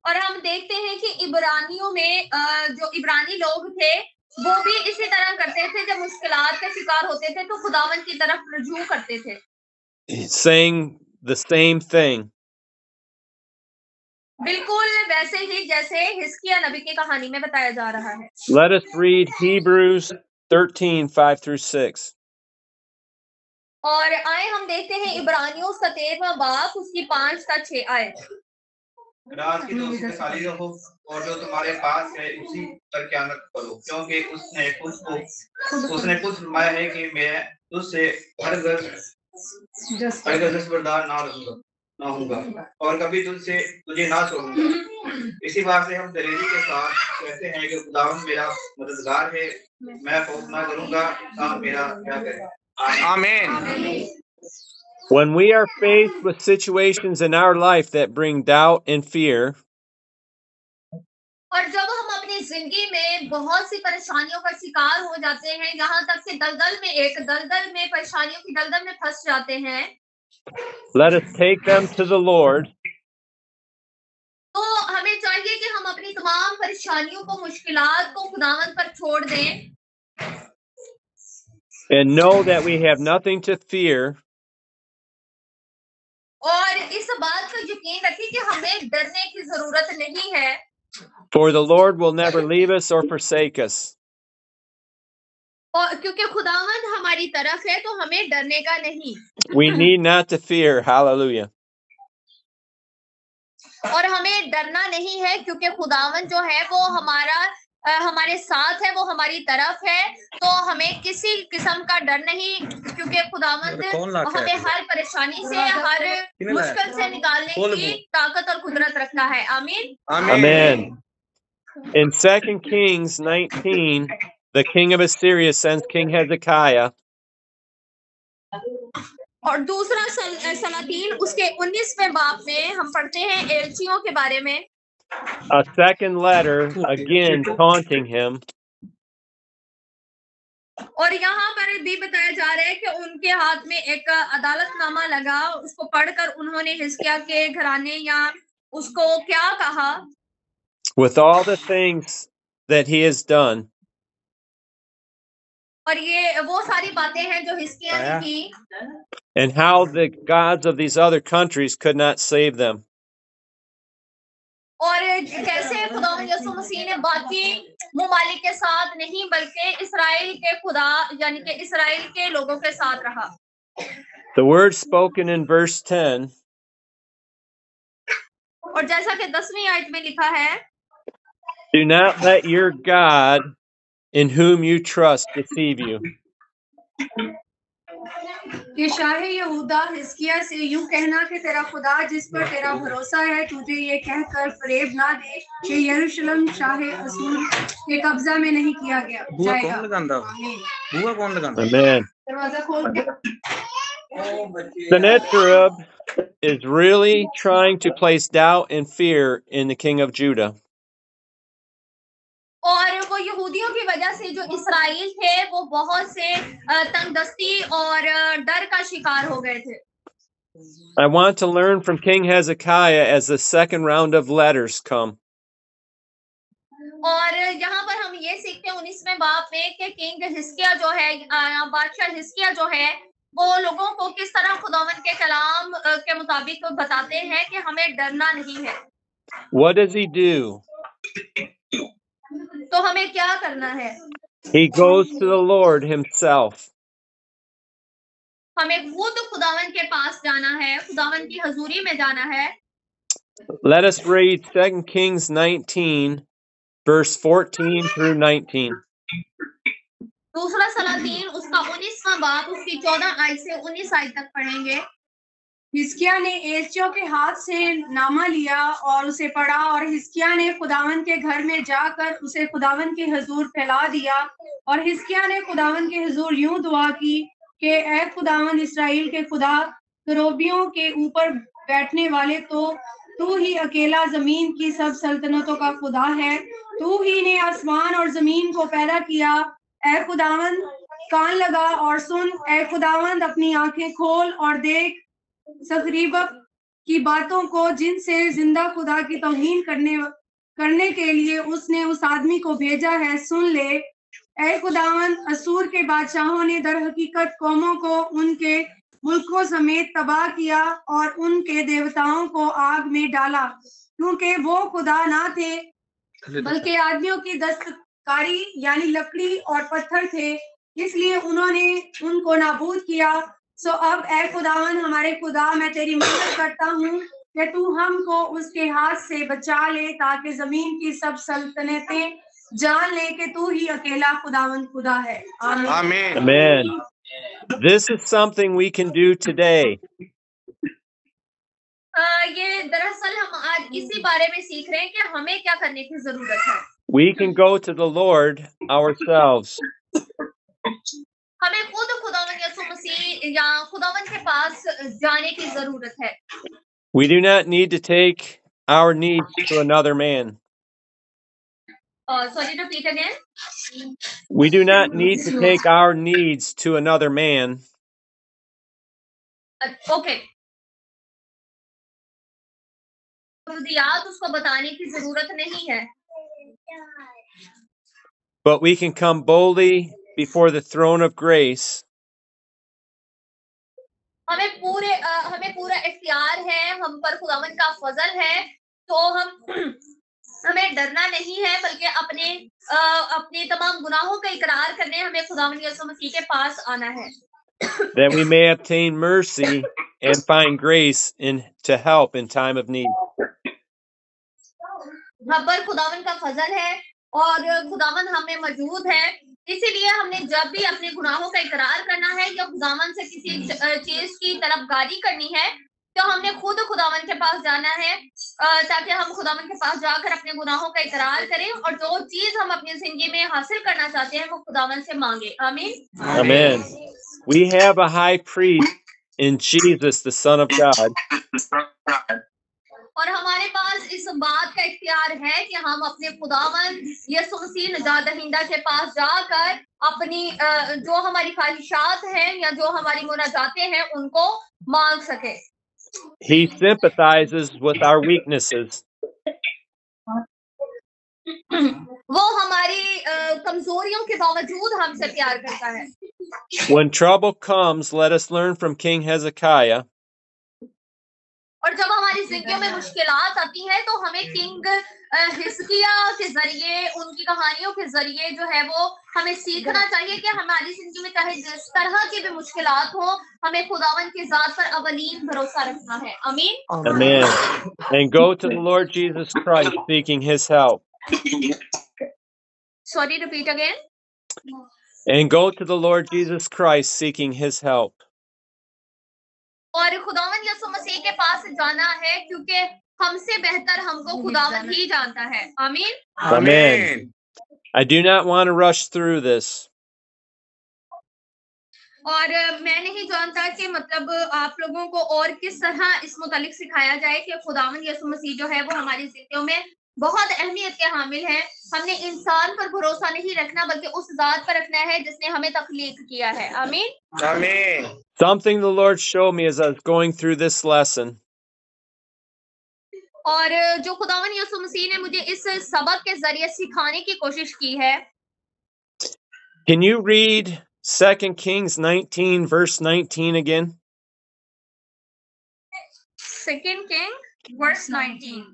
और हम देखते हैं कि इब्रानियों में जो इब्रानी लोग थे वो भी इसी तरह करते थे, जब मुश्किलात के शिकार होते थे तो खुदावन की तरफ रुजू करते थे, saying the same thing. बिल्कुल वैसे ही जैसे हिजकिय्याह नबी की कहानी में बताया जा रहा है। Let us read Hebrews 13, 5 through 6. और आए हम देखते हैं इब्रानियों 13वां बाब उसकी 5 का 6 आए। रात की दोस्ती में साली रहो और जो तुम्हारे पास है उसी पर क़यामत करो, क्योंकि उसने खुद फरमाया है कि मैं तुझसे हरगिज़ दस्तबरदार ना होऊंगा और कभी तुझे ना छोड़ूंगा। इसी बात से हम दलेरी के साथ कहते हैं कि खुदावंद मेरा मददगार है, मैं खौफ ना करूंगा, इंसान मेरा क्या करे। आमीन। When we are faced with situations in our life that bring doubt and fear, और जब हम अपनी जिंदगी में बहुत सी परेशानियों का शिकार हो जाते हैं, यहाँ तक कि दलदल में परेशानियों की दलदल में फंस जाते हैं, let us take them to the Lord तो हमें चाहिए कि हम अपनी तमाम परेशानियों को, मुश्किलात को खुदावंद पर छोड़ दें and know that we have nothing to fear, और इस बात का यकीन रखें कि हमें डरने की जरूरत नहीं है, for the Lord will never leave us or forsake us. और क्योंकि खुदावंद हमारी तरफ है तो हमें डरने का नहीं। We need not to fear. Hallelujah. और हमें डरना नहीं है क्योंकि खुदावंद जो है वो हमारे साथ है, वो हमारी तरफ है, तो हमें किसी किस्म का डर नहीं, क्योंकि खुदावंद हमें हर परेशानी से, हर मुश्किल से निकालने की ताकत और कुदरत रखता है। आमीन। Amen. In 2 Kings 19, the king of Assyria sends King Hezekiah और दूसरा सलातीन उसके 19वें बाब में हम पढ़ते हैं एलचियों के बारे में, a second letter, again taunting him. और यहाँ पर भी बताया जा रहा है कि उनके हाथ में एक अदालतनामा लगा, उसको पढ़कर उन्होंने हिजकिय्याह के घराने या उसको क्या कहा, With all the things that he has done, और ये वो सारी बातें हैं जो हिजकिय्याह ने की, and how the gods of these other countries could not save them. और कैसे खुदावंद यीशु मसीह ने बाकी मुमालिक के साथ नहीं बल्कि इस्राएल के खुदा यानी कि इस्राएल के लोगों के साथ रहा। The word spoken in verse 10 और जैसा कि 10वीं आयत में लिखा है, do not let your God in whom you trust deceive you. कि शाहे यहूदा हिजकिय्याह से यूं कहना कि तेरा खुदा जिस पर तेरा भरोसा है तुझे ये कहकर फरेब ना दे कि यरूशलेम शाहे असूर के कब्जा में नहीं किया गया बुआ जाएगा। कौन लगांदा? बुआ कौन लगांदा? Amen. दरवाजा खोल के Sennacherib is really trying to place doubt and fear in the king of Judah. और वो यहूदियों की वजह से जो इस्राएल थे वो बहुत से तंगदस्ती और डर का शिकार हो गए थे। I want to learn from King Hezekiah as the second round of letters come. और यहाँ पर हम ये सीखते हैं 19वें बाब में कि किंग हिजकिय्याह जो है, बादशाह हिजकिय्याह जो है, वो लोगों को किस तरह खुदावंद के कलाम के मुताबिक बताते हैं कि हमें डरना नहीं है। What does he do? तो हमें क्या करना है? He goes to the Lord himself. हमें खुद खुदावंद के पास जाना है, खुदावंद की हजूरी में जाना है। Let us read 2 Kings 19, verse 14 through 19. दूसरा सलातीन उसका 19वां बाब उसकी 14 आयत से 19 आयत तक पढ़ेंगे। हिजकिय्याह ने एजकिय्याह के हाथ से नामा लिया और उसे पढ़ा और हिजकिय्याह ने खुदावंद के घर में जाकर उसे खुदावंद के हुजूर फैला दिया। और हिजकिय्याह ने खुदावंद के हुजूर यूं दुआ की कि ऐ खुदावंद इस्राएल के खुदा, करोबियों के ऊपर बैठने वाले तो तू ही अकेला जमीन की सब सल्तनतों का खुदा है। तू ही ने आसमान और जमीन को पैदा किया। ऐ खुदावंद कान लगा और सुन। ऐ खुदावंद अपनी आंखें खोल और देख सखरीबक की बातों को जिनसे जिंदा खुदा की तौहीन करने के लिए उसने उस आदमी को भेजा है, सुन ले। ऐ खुदावंद, असूर के बादशाहों ने दर हकीकत कौमों को उनके मुल्कों समेत तबाह किया और उनके देवताओं को आग में डाला, क्योंकि वो खुदा ना थे बल्कि आदमियों की दस्तकारी यानी लकड़ी और पत्थर थे, इसलिए उन्होंने उनको नाबूद किया। सो अब ऐ खुदावन हमारे खुदा, मैं तेरी मदद करता हूँ कि तू हमको उसके हाथ से बचा ले, ताकि जमीन की सब सल्तनतें जान ले कि तू ही अकेला खुदावन खुदा है। आमीन। Amen. This is something we can do today. ये दरअसल हम आज इसी बारे में सीख रहे हैं कि हमें क्या करने की जरूरत है। We can go to the Lord ourselves. हमें खुद खुदावंद यीशु मसीह या खुदावंद के पास जाने की जरूरत है। We do not need to take our needs to another man. Sorry, repeat again. We do not need to take our needs to another man. Okay. याद उसको बताने की जरूरत नहीं है। But we can come boldly before the throne of grace. हमें पूरा इख्तियार है, हम पर खुदावंद का फजल है, तो हमें डरना नहीं है, बल्कि अपने तमाम गुनाहों का इकरार करने हमें खुदावंद यीशु मसीह के पास आना है। That we may obtain mercy and find grace to help in time of need. हम पर खुदावंद का फजल है और खुदावंद हमें मौजूद है, इसीलिए हमने जब भी अपने गुनाहों का इकरार करना है या खुदावंद से किसी चीज की तलबगारी करनी है, तो हमने खुद खुदावंद के पास जाना है, ताकि हम खुदावंद के पास जाकर अपने गुनाहों का इकरार करें और जो चीज हम अपनी जिंदगी में हासिल करना चाहते हैं वो खुदावंद से मांगे। आमीन। Amen. We have a high priest in Jesus, the Son of God. और हमारे पास इस बात का इख्तियार है कि हम अपने खुदावंद यीशु मसीह निजात दहिंदा के पास जाकर अपनी जो हमारी ख्वाहिशात हैं या जो हमारी मुनाजातें हैं उनको मांग सके। He sympathizes with our weaknesses. वो हमारी कमजोरियों के बावजूद हमसे प्यार करता है। When trouble comes, let us learn from King Hezekiah और जब हमारी जिंदगियों में मुश्किलात आती हैं तो हमें किंग हिजकिया के जरिए, उनकी कहानियों के जरिए जो है वो हमें सीखना चाहिए कि हमारी जिंदगी में चाहे जिस तरह की भी मुश्किलात हो, हमें खुदावन की जात पर अवलीन भरोसा रखना है। आमीन। Amen. And go to the Lord Jesus Christ seeking his help. Sorry, repeat again. And go to the Lord Jesus Christ seeking his help. और खुदावन यसु मसीह के पास जाना है क्योंकि हमसे बेहतर हमको खुदावन ही जानता है। आमीन। Amen. I do not want to rush through this. और मैं नहीं जानता कि मतलब आप लोगों को और किस तरह इस मुतालिक सिखाया जाए कि खुदावन यसु मसीह जो है वो हमारी जिंदगियों में बहुत अहमियत के हामिल है। हमने इंसान पर भरोसा नहीं रखना बल्कि उस जात पर रखना है जिसने हमें तख्लीक किया है। आमीन। आमीन। Something the Lord showed me as I was going through this lesson. और जो खुदावन यसु मसीह ने मुझे इस सबक के जरिए सिखाने की कोशिश की है। Can you read 2 Kings 19 verse 19 again? 2 King verse 19.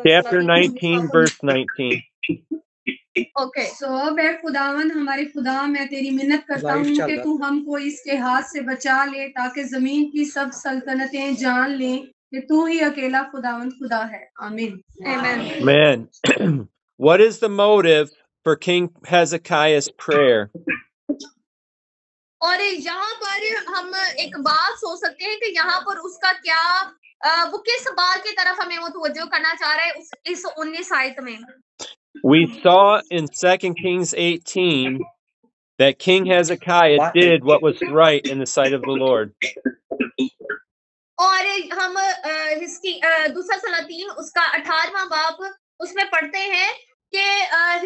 Chapter 19 verse 19. Okay. सो अब है खुदावन हमारे खुदा, मैं तेरी मिन्नत करता लाइव हूँ चल कि रहा। तू हमको इसके हाथ से बचा ले ताकि जमीन की सब सल्तनतें जान लें कि तू ही अकेला खुदावन खुदा है। आमीन। आमीन। Amen. What is the motive for King Hezekiah's prayer? और यहाँ पर हम एक बात सोच सकते हैं कि यहाँ पर उसका क्या वो किस बात की तरफ हमें वो तवज्जो करना चाह रहा है इस 19 आयत में। We saw in 2 Kings 18 that King Hezekiah did what was right in the sight of the Lord. और हम इसकी दूसरा सलातीन उसका 18वां बाब उसमें पढ़ते हैं कि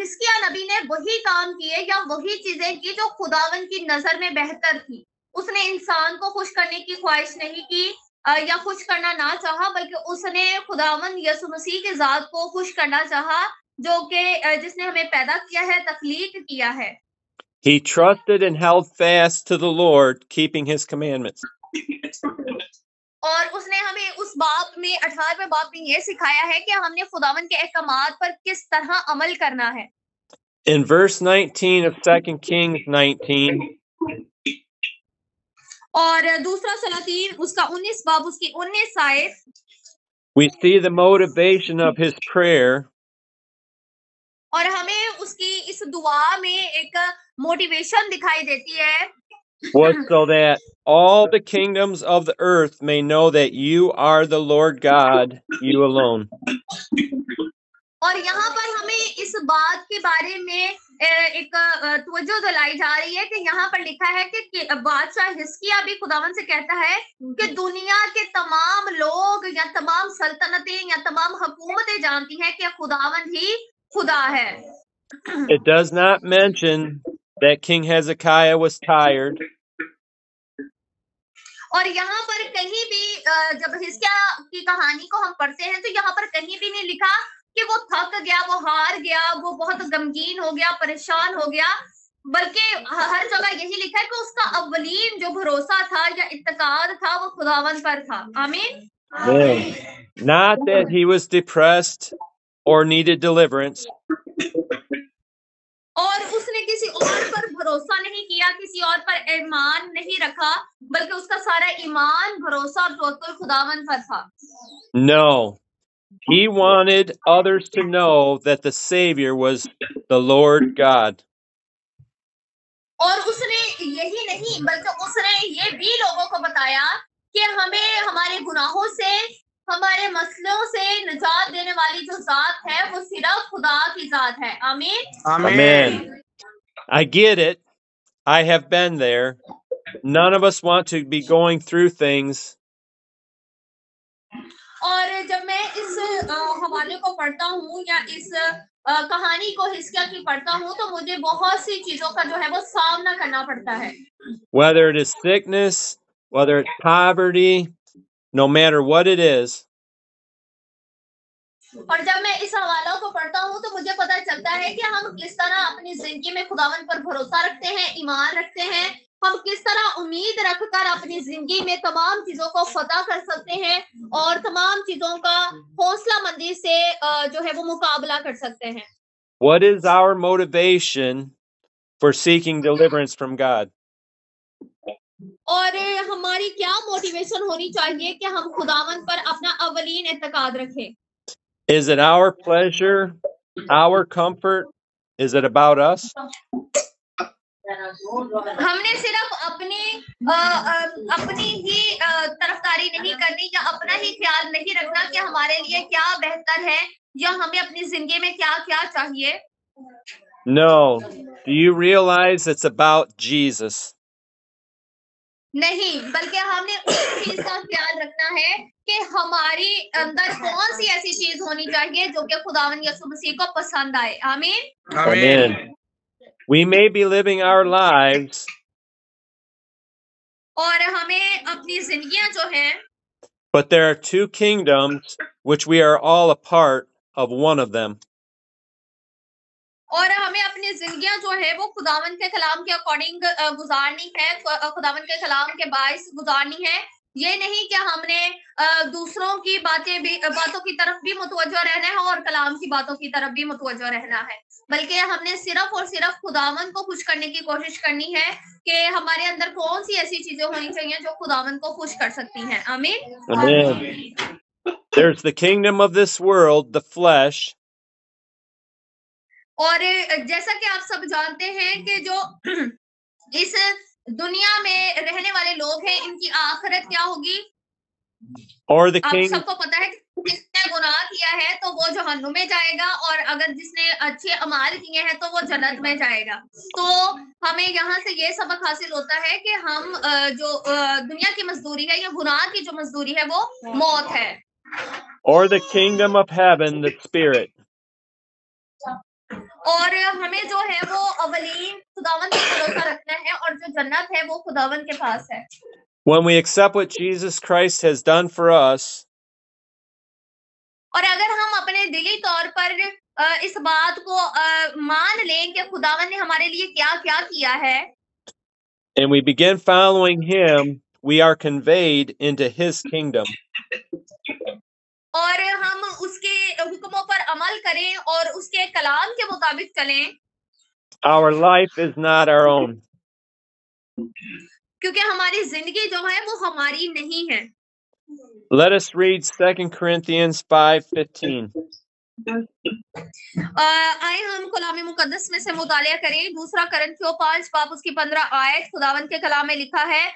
हिजकिया नबी ने वही काम किए या वही चीजें की जो खुदावन की नजर में बेहतर थी। उसने इंसान को खुश करने की ख्वाहिश नहीं की या खुश करना ना चाहा, बल्कि उसने खुदावन यसु मसीह के जात को खुश करना चाहा जो कि जिसने हमें पैदा किया है, तख्लीक किया है। He trusted and held fast to the Lord, keeping his commandments. और उसने हमें उस बाप में 18वें बाप में ये सिखाया है कि हमने खुदावन के अहकामात पर किस तरह अमल करना है। In verse 19 of 2 Kings 19, और दूसरा सलातीन उसका 19 बाब उसकी 19 आयत, we see the motivation of his prayer और हमें उसकी इस दुआ में एक मोटिवेशन दिखाई देती है was so that all the kingdoms of the earth may know that you are the Lord God, you alone. और यहाँ पर हमें इस बात के बारे में एक तवज्जो दिलाई जा रही है कि यहाँ पर लिखा है कि बादशाह हिजकिया भी खुदावन से कहता है कि दुनिया के तमाम लोग या तमाम सल्तनतें या तमाम हुकूमतें जानती हैं कि खुदावन ही खुदा है। It does not mention that King Hezekiah was tired. और यहाँ पर कहीं भी जब हिजकिया की कहानी को हम पढ़ते हैं तो यहाँ पर कहीं भी नहीं लिखा कि वो थक गया, वो हार गया, वो बहुत गमगीन हो गया, परेशान हो गया, बल्कि हर जगह यही लिखा है कि उसका अव्वलीन जो भरोसा था या इत्तेकाद था वो खुदावन पर था। आमीन। Not that he was depressed or needed deliverance. और उसने किसी और पर भरोसा नहीं किया, किसी और पर ईमान नहीं रखा, बल्कि उसका सारा ईमान, भरोसा और तवक्कुल खुदावन पर था। No. He wanted others to know that the Savior was the Lord God. और उसने यही नहीं बल्कि उसने ये भी लोगों को बताया कि हमें हमारे गुनाहों से, हमारे मसलों से निजात देने वाली जो जात है वो सिर्फ खुदा की जात है। आमीन। Amen. I get it. I have been there. None of us want to be going through things. और जब मैं इस हवाले को पढ़ता हूँ या इस कहानी को हिजकिया की पढ़ता हूँ तो मुझे बहुत सी चीजों का जो है वो सामना करना पड़ता है। Whether it is sickness, whether it's poverty, no matter what it is. और जब मैं इस हवालों को पढ़ता हूँ तो मुझे पता चलता है कि हम किस तरह अपनी जिंदगी में खुदावन पर भरोसा रखते हैं, ईमान रखते हैं, हम किस तरह उम्मीद रखकर अपनी जिंदगी में तमाम चीजों को फतह कर सकते हैं और तमाम चीजों का हौसला मंदी से जो है वो मुकाबला कर सकते हैं। What is our motivation for seeking deliverance from God? और हमारी क्या मोटिवेशन होनी चाहिए कि हम खुदावन पर अपना अवलीन एतकाद रखें? Is it our pleasure, our comfort? Is it about us? हमने सिर्फ अपनी ही तरफदारी नहीं करनी या अपना ही ख्याल नहीं रखना कि हमारे लिए क्या बेहतर है या हमें अपनी जिंदगी में क्या क्या चाहिए। No. Do you realize it's about Jesus? नहीं, बल्कि हमने उस चीज का ख्याल रखना है कि हमारी अंदर कौन सी ऐसी चीज होनी चाहिए जो कि खुदावन यीशु मसीह को पसंद आए। आमीन। Amen. We may be living our lives, और हमें अपनी जिंदगियां जो हैं, but there are two kingdoms which we are all a part of one of them. और हमें अपनी जिंदगियां जो है वो खुदावन के कलाम के अकॉर्डिंग गुजारनी है, खुदावन के कलाम के बाइस गुजारनी है। ये नहीं कि हमने दूसरों की बातों की तरफ भी मुतवज्जो रहना है और कलाम की बातों की तरफ भी मुतवज्जो रहना है, बल्कि हमने सिर्फ और सिर्फ खुदावन को खुश करने की कोशिश करनी है कि हमारे अंदर कौन सी ऐसी चीजें होनी चाहिए जो खुदावन को खुश कर सकती हैं। आमीन। Amen. There's the kingdom of this world, the flesh, और जैसा कि आप सब जानते हैं कि जो इस दुनिया में रहने वाले लोग हैं, इनकी आखिरत क्या होगी? or the आप king, सबको पता है कि जिसने गुनाह किया है तो वो जहन्नुम में जाएगा और अगर जिसने अच्छे अमाल किए हैं तो वो जन्नत में जाएगा। तो हमें यहाँ से ये सबक हासिल होता है कि हम जो दुनिया की मजदूरी है या गुनाह की जो मजदूरी है वो मौत है। or the kingdom of heaven, the spirit. और हमें जो है वो अवलीन खुदावन पर भरोसा रखना है और जो जन्नत है वो खुदावन के पास है। When we accept what Jesus Christ has done for us, और अगर हम अपने दिली तौर पर इस बात को मान लें कि खुदावन ने हमारे लिए क्या क्या किया है, and we begin following Him, we are conveyed into His kingdom. और हम उसके हुक्मों पर अमल करें और उसके कलाम के मुताबिक चलें, Our life is not our own. क्योंकि हमारी जिंदगी जो है वो हमारी नहीं है। Let us read 2 Corinthians 5:15. आए हम कलाम मुकद्दस में से मुतालिया करें। दूसरा करंथियों 5 बाब उसकी 15 आयत खुदावन के कलाम में लिखा है,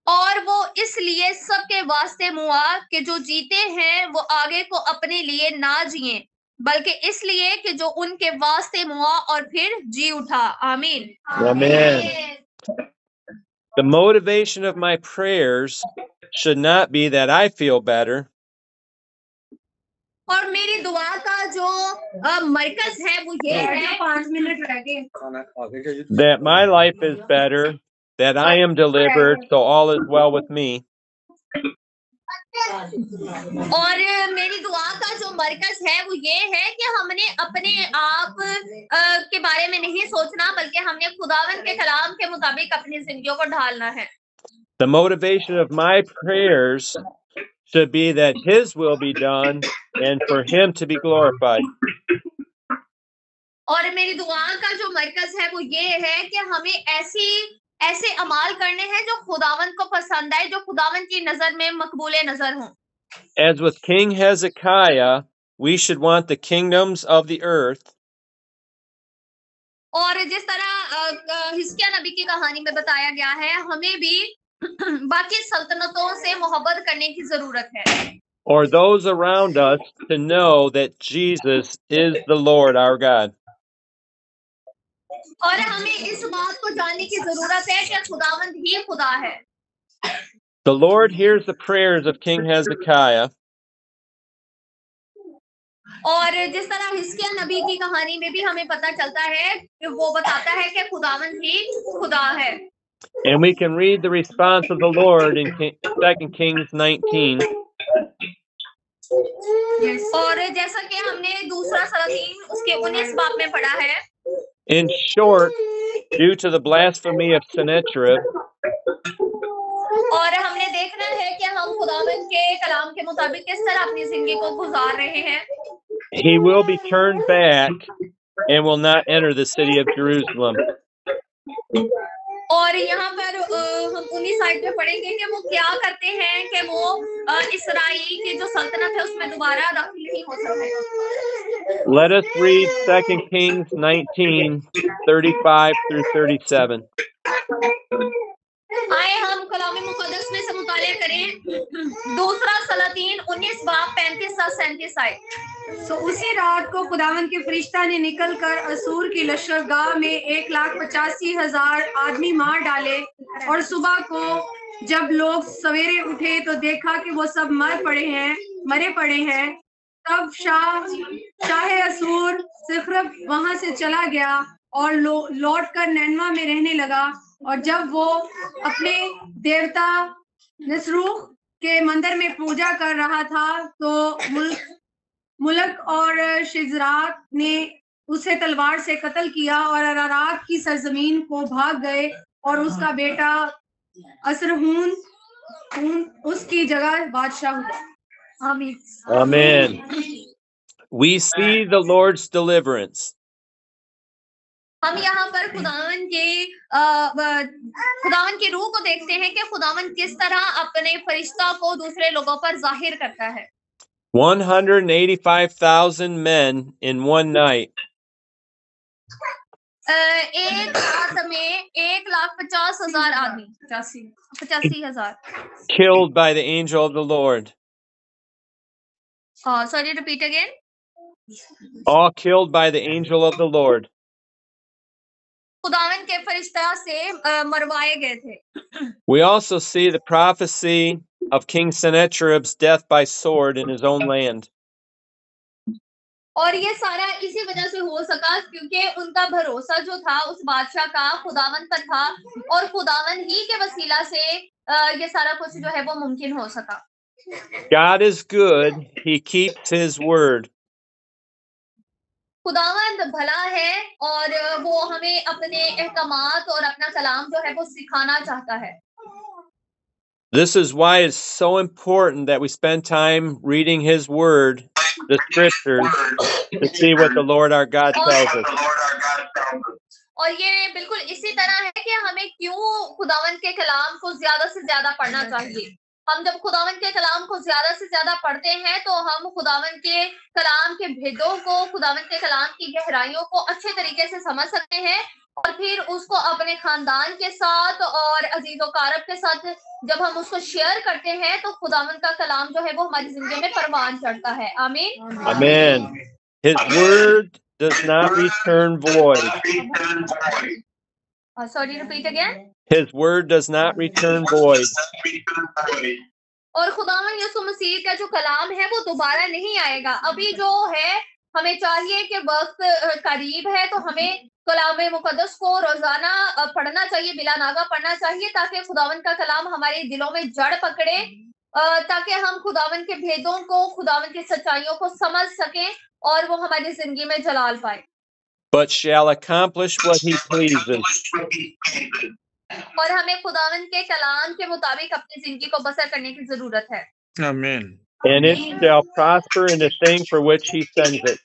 और वो इसलिए सबके वास्ते मुआ कि जो जीते हैं वो आगे को अपने लिए ना जिए, बल्कि इसलिए कि जो उनके वास्ते मुआ और फिर जी उठा। आमीन। Amen. The motivation of my prayers should not be that I feel better, और मेरी दुआ का जो मरकज है वो ये है 5 मिनट रह गए। that my life is better, that I am delivered, so all is well with me. और मेरी दुआ का जो मरकज है वो ये है कि हमने अपने आप के बारे में नहीं सोचना, बल्कि हमने खुदावन के कलाम के मुताबिक अपनी जिंदगियों को ढालना है। The motivation of my prayers should be that His will be done and for Him to be glorified. और मेरी दुआ का जो मरकज है वो ये है कि हमें ऐसे अमाल करने हैं जो खुदावन को पसंद आए, जो खुदावन की नजर में मकबूले नजर हों। As with King Hezekiah, we should want the kingdoms of the earth, और जिस तरह हिजकिया नबी की कहानी में बताया गया है, हमें भी बाकी सल्तनतों से मोहब्बत करने की जरूरत है, or those around us, to know that Jesus is the Lord our God. और हमें इस बात को जानने की जरूरत है कि खुदावंद ही खुदा है। The Lord hears the prayers of King Hezekiah, और जिस तरह हिजकिया नबी की कहानी में भी हमें पता चलता है कि वो बताता है कि खुदावंद ही खुदा है। and we can read the response of the Lord in 2 Kings 19. और जैसा कि हमने दूसरा सलातीन उसके 19 बाब में पढ़ा है, In short, due to the blasphemy of Sennacherib, और हमने देखना है कि हम खुदावंद के कलाम के मुताबिक किस तरह अपनी जिंदगी को गुजार रहे हैं। he will be turned back and will not enter the city of Jerusalem. और यहाँ पर हम 19 साइड में पढ़ेंगे कि वो क्या करते हैं कि वो इसराइल की जो सल्तनत है उसमें दोबारा दाखिल नहीं हो सकते। Let us read 2 Kings 19:35 through 37. आए हम कलाम मुकद्दस में से मुतालिया करें दूसरा सलातीन 19 बाब 35 से 37 आयत। तो उसी रात को खुदावन के फरिश्ता ने निकलकर असूर की लश्करगाह में 1,85,000 आदमी मार डाले, और सुबह को जब लोग सवेरे उठे तो देखा कि वो सब मरे पड़े हैं। तब शाह असूर सिखरब वहां से चला गया और लौटकर नैनवा में रहने लगा। और जब वो अपने देवता नसरूख के मंदिर में पूजा कर रहा था तो मुल्क और शिजरात ने उसे तलवार से कत्ल किया और अरारात की सरजमीन को भाग गए, और उसका बेटा असरहून उसकी जगह बादशाह हुआ। आमीन। Amen. We see the Lord's deliverance. हम यहाँ पर खुदावन की रूह को देखते हैं कि खुदावन किस तरह अपने फरिश्ता को दूसरे लोगों पर जाहिर करता है। 185,000 men in one night. एक रात में 1,50,000 आदमी 85,000 Killed by the angel of the Lord. Sorry, repeat again. All killed by the angel of the Lord. खुदावन के फरिश्ता से मरवाए गए थे। We also see the prophecy of King Sennacherib's death by sword in his own land. और ये सारा इसी वजह से हो सका क्योंकि उनका भरोसा जो था उस बादशाह का खुदावन पर था, और खुदावन ही के वसीला से ये सारा कुछ जो है वो मुमकिन हो सका। God is good. He keeps his word. खुदावंद भला है और वो हमें अपने अहकामात और अपना कलाम जो है वो सिखाना चाहता है। This is why it's so important that we spend time reading his word, the scriptures, to see what the Lord our God tells us. और ये बिल्कुल इसी तरह है कि हमें क्यों खुदावंद के कलाम को ज्यादा से ज्यादा पढ़ना चाहिए। हम जब खुदावंद के कलाम को ज्यादा से ज्यादा पढ़ते हैं तो हम खुदावंद के कलाम के भेदों को, खुदावंद के कलाम की गहराइयों को अच्छे तरीके से समझ सकते हैं, और फिर उसको अपने खानदान के साथ और अजीजो कारब के साथ जब हम उसको शेयर करते हैं तो खुदावंद का कलाम जो है वो हमारी जिंदगी में परवान चढ़ता है। आमीन। Amen. His word does not return void. Sorry, repeat again. His word does not return void. और खुदावंद यीशु मसीह का जो कलाम है वो दोबारा नहीं आएगा। अभी जो है हमें चाहिए कि वक्त करीब है तो हमें कलाम मुकद्दस को रोजाना पढ़ना चाहिए, बिला नागा पढ़ना चाहिए, ताकि खुदावंद का कलाम हमारे दिलों में जड़ पकड़े, ताकि हम खुदावंद के भेदों को, खुदावंद की सच्चाइयों को समझ सकें और वो हमारी जिंदगी में जलाल पाए। But shall accomplish what he pleases. और हमें खुदावंद के कलाम के मुताबिक अपनी जिंदगी को बसर करने की जरूरत है। Amen. And it shall prosper in the thing for which he sends it.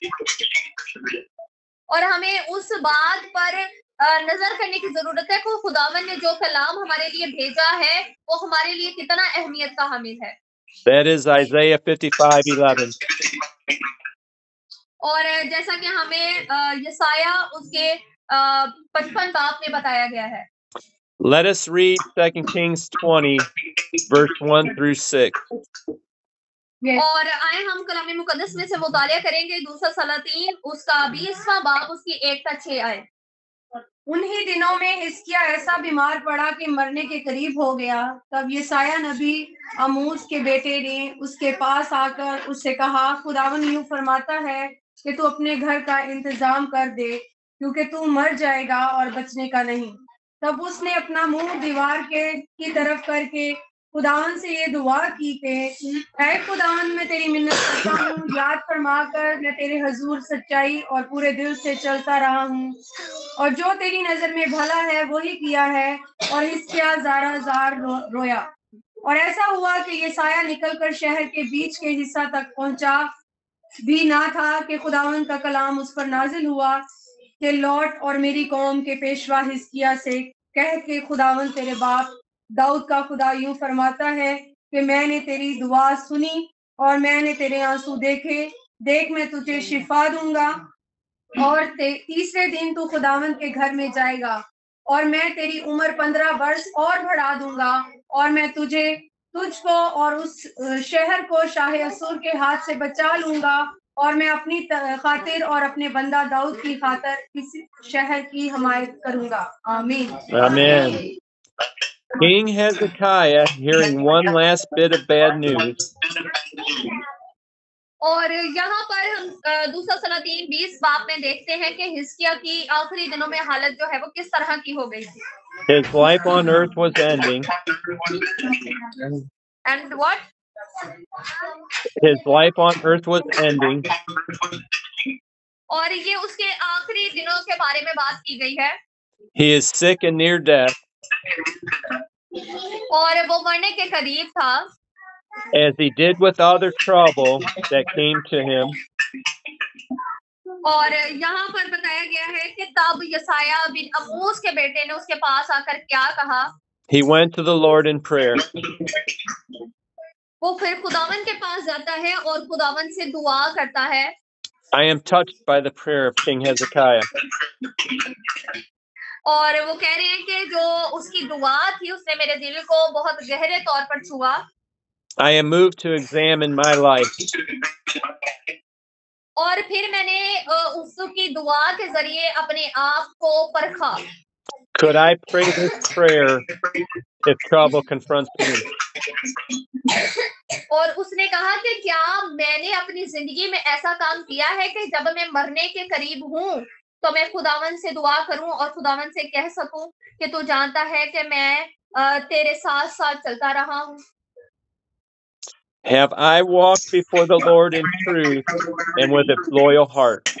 और हमें उस बात पर नजर करने की जरूरत है कि खुदावंद ने जो कलाम हमारे लिए भेजा है वो हमारे लिए कितना अहमियत का हामिल है। That is Isaiah 55:11. और जैसा कि हमें यसाया उसके 55 बाब में बताया गया है। Let us read 2 Kings 20, verse 1 through 6. और आए हम कलाम मुकद्दस में से मुतालिया करेंगे दूसरा सलातीन उसका 20वां बाब उसकी 1 से 6 आयत। उन्हीं दिनों में हिजकिय्याह ऐसा बीमार पड़ा कि मरने के करीब हो गया। तब यसाया नबी आमोस के बेटे ने उसके पास आकर उससे कहा, खुदावन यूं फरमाता है कि तू अपने घर का इंतजाम कर दे, क्योंकि तू मर जाएगा और बचने का नहीं। तब उसने अपना मुंह दीवार की तरफ करके खुदावन से ये दुआ की कि ऐ खुदावन, मैं तेरी मिन्नत करता हूँ, याद फरमा कर मैं तेरे हजूर सच्चाई और पूरे दिल से चलता रहा हूँ, और जो तेरी नजर में भला है वही किया है। और हिजकिय्याह ज़ारा ज़ार रोया, और ऐसा हुआ कि यशायाह निकलकर शहर के बीच के हिस्सा तक पहुंचा भी ना था कि खुदावंद का कलाम उस पर नाजिल हुआ कि लौट और मेरी कौम के पेशवा हिजकिय्याह से कह के खुदावंद तेरे बाप दाऊद का खुदा यूं फरमाता है कि मैंने तेरी दुआ सुनी और मैंने तेरे आंसू देखे। देख, मैं तुझे शिफा दूंगा और तीसरे दिन तू खुदावंद के घर में जाएगा, और मैं तेरी उम्र 15 वर्ष और बढ़ा दूंगा, और मैं तुझको और उस शहर को शाह असूर के हाथ से बचा लूंगा, और मैं अपनी खातिर और अपने बंदा दाऊद की खातिर इस शहर की हिमायत करूंगा। आमीन। Amen. King Hezekiah, hearing one last bit of bad news, और यहाँ पर हम दूसरा सलातीन 20 बाब में देखते हैं कि हिजकिय्याह की आखिरी दिनों में हालत जो है वो किस तरह की हो गई थी। his life on earth was ending. And what? His life on earth was ending. और ये उसके आखिरी दिनों के बारे में बात की गई है। He is sick and near death, और वो मरने के करीब था, as he did with other trouble that came to him. और यहाँ पर बताया गया है कि तब यशायाह बिन अमोस के बेटे ने उसके पास आकर क्या कहा। He went to the Lord in prayer. वो फिर खुदावन के पास जाता है और खुदावन से दुआ करता है। I am touched by the prayer of King Hezekiah. और वो कह रहे हैं कि जो उसकी दुआ थी उसने मेरे दिल को बहुत गहरे तौर पर छुआ। I am moved to examine my life. और फिर मैंने उसकी दुआ के जरिए अपने आप को परखा। Could I pray this prayer if trouble confronts me? और उसने कहा कि क्या मैंने अपनी जिंदगी में ऐसा काम किया है कि जब मैं मरने के करीब हूँ तो मैं खुदावन से दुआ करूं और खुदावन से कह सकूं कि तू जानता है कि मैं तेरे साथ साथ चलता रहा हूं। Have I walked before the Lord in truth and with a loyal heart?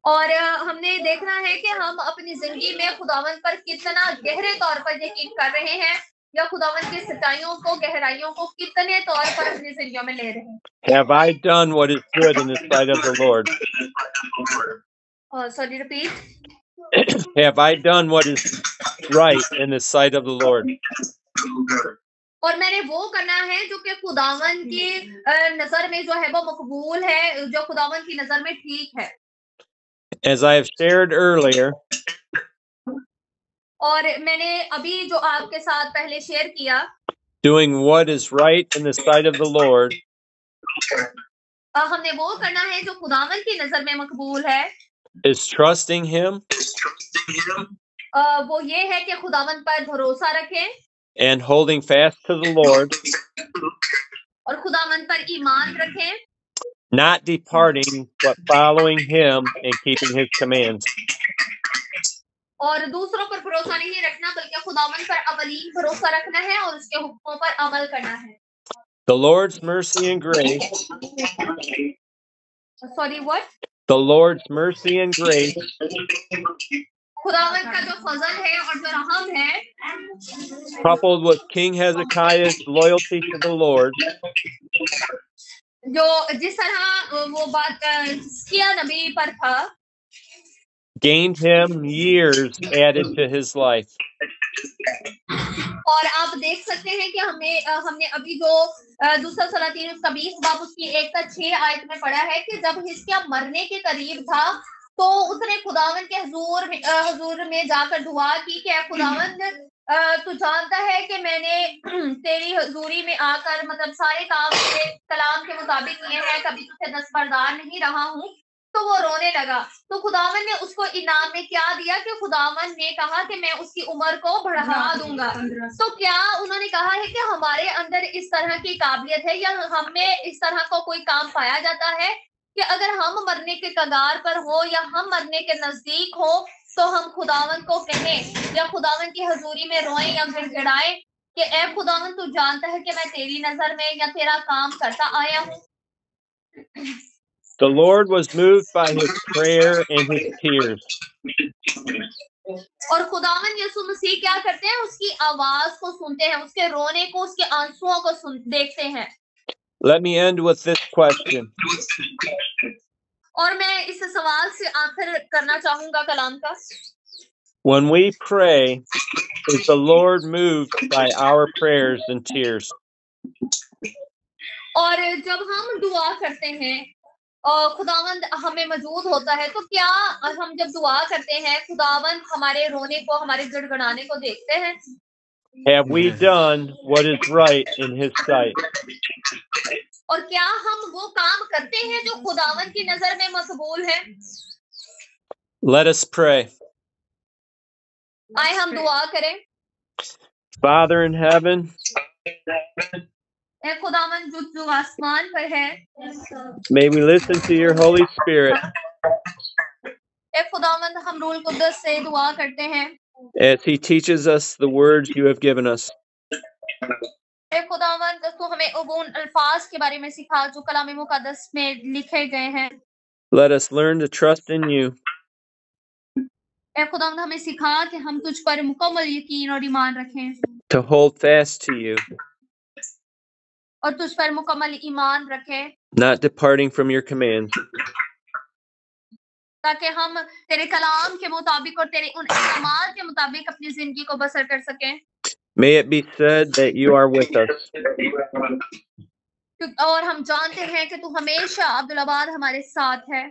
और हमने देखना है कि हम अपनी जिंदगी में खुदावन पर कितना गहरे तौर पर यकीन कर रहे हैं या खुदावन की सच्चाइयों को गहराइयों को कितने तौर पर अपनी जिंदगी में ले रहे हैं। Have I done what is good in the sight of the Lord? Sorry, repeat. Have I done what is right in the sight of the Lord? और मैंने वो करना है जो कि खुदावन की नजर में जो है वो मकबूल है, जो खुदावन की नजर में ठीक है। As I have shared earlier, और मैंने अभी जो आपके साथ पहले शेयर किया, doing what is right in the sight of the Lord हमने वो करना है जो खुदावन की नजर में मकबूल है, is trusting Him वो ये है कि खुदावन पर भरोसा रखें and holding fast to the Lord, और खुदावन पर ईमान रखें, not departing but following Him and keeping His commands. और दूसरों पर भरोसा नहीं रखना बल्कि खुदावन पर अवलीन भरोसा रखना है और उसके हुक्मों पर अमल करना है। The Lord's mercy and grace. Sorry, what? The Lord's mercy and grace खुदावन का जो फजल है और जो रहम है, coupled with King Hezekiah's loyalty to the Lord, जो जिस तरह वो बात हिजकिय्याह नबी पर था, gained him years added to his life. और आप देख सकते हैं कि हमने अभी जो दूसरा सलातीन उसका 20 बाब उसकी 1-6 आयत में पढ़ा है कि जब हिजकिय्याह मरने के करीब था तो उसने खुदावन के हुजूर में जाकर दुआ की कि खुदावन तू जानता है कि मैंने तेरी हुजूरी में आकर मतलब सारे काम के कलाम के मुताबिक किए हैं, कभी तुझसे दस्तबरदार नहीं रहा हूँ। तो वो रोने लगा, तो खुदावन ने उसको इनाम में क्या दिया कि खुदावन ने कहा कि मैं उसकी उम्र को बढ़ा दूंगा। तो क्या उन्होंने कहा है कि हमारे अंदर इस तरह की काबिलियत है या हमें इस तरह का कोई काम पाया जाता है कि अगर हम मरने के कगार पर हो या हम मरने के नजदीक हो तो हम खुदावन को कहें या खुदावन की हजूरी में रोएं या गिड़गिड़ाएं कि ऐ खुदावन तू जानता है कि मैं तेरी नजर में या तेरा काम करता आया हूँ। The Lord was moved by his prayer and his tears. और खुदावन यीशु मसीह क्या करते हैं? उसकी आवाज को सुनते हैं, उसके रोने को, उसके आंसुओं को देखते हैं। Let me end with this question. और मैं इस सवाल से आखिर करना चाहूंगा कलाम का। When we pray, is the Lord moved by our prayers and tears? और जब हम दुआ करते हैं और खुदावंद हमें मौजूद होता है, तो क्या हम जब दुआ करते हैं खुदावंद हमारे रोने को, हमारे गिड़गिड़ाने को देखते हैं? Have we done what is right in his sight? और क्या हम वो काम करते हैं जो खुदावंद की नजर में मकबूल है? Let us pray. आए हम दुआ करें। Father in heaven, ऐ खुदावंद जो आसमान पर है, may we listen to your Holy Spirit ऐ खुदावंद हम रूल कुद्दस से दुआ करते हैं as he teaches us the words you have given us. ऐ खुदावंद तू हमें उन अल्फाज के बारे में सिखा जो कलाम मुकद्दस में लिखे गए हैं। Let us learn to trust in you. ऐ खुदावंद हमें सिखा कि हम तुझ पर मुकम्मल यकीन और ईमान रखें, To hold fast to you, और तुझ पर मुकम्मल ईमान रखें, not departing from your commands. ताकि हम तेरे कलाम के मुताबिक और तेरे उन अहकामात के मुताबिक अपनी जिंदगी को बसर कर सकें। May it be said that you are with us. और हम जानते हैं कि तू हमेशा अब्दुल्लाबाद हमारे साथ है।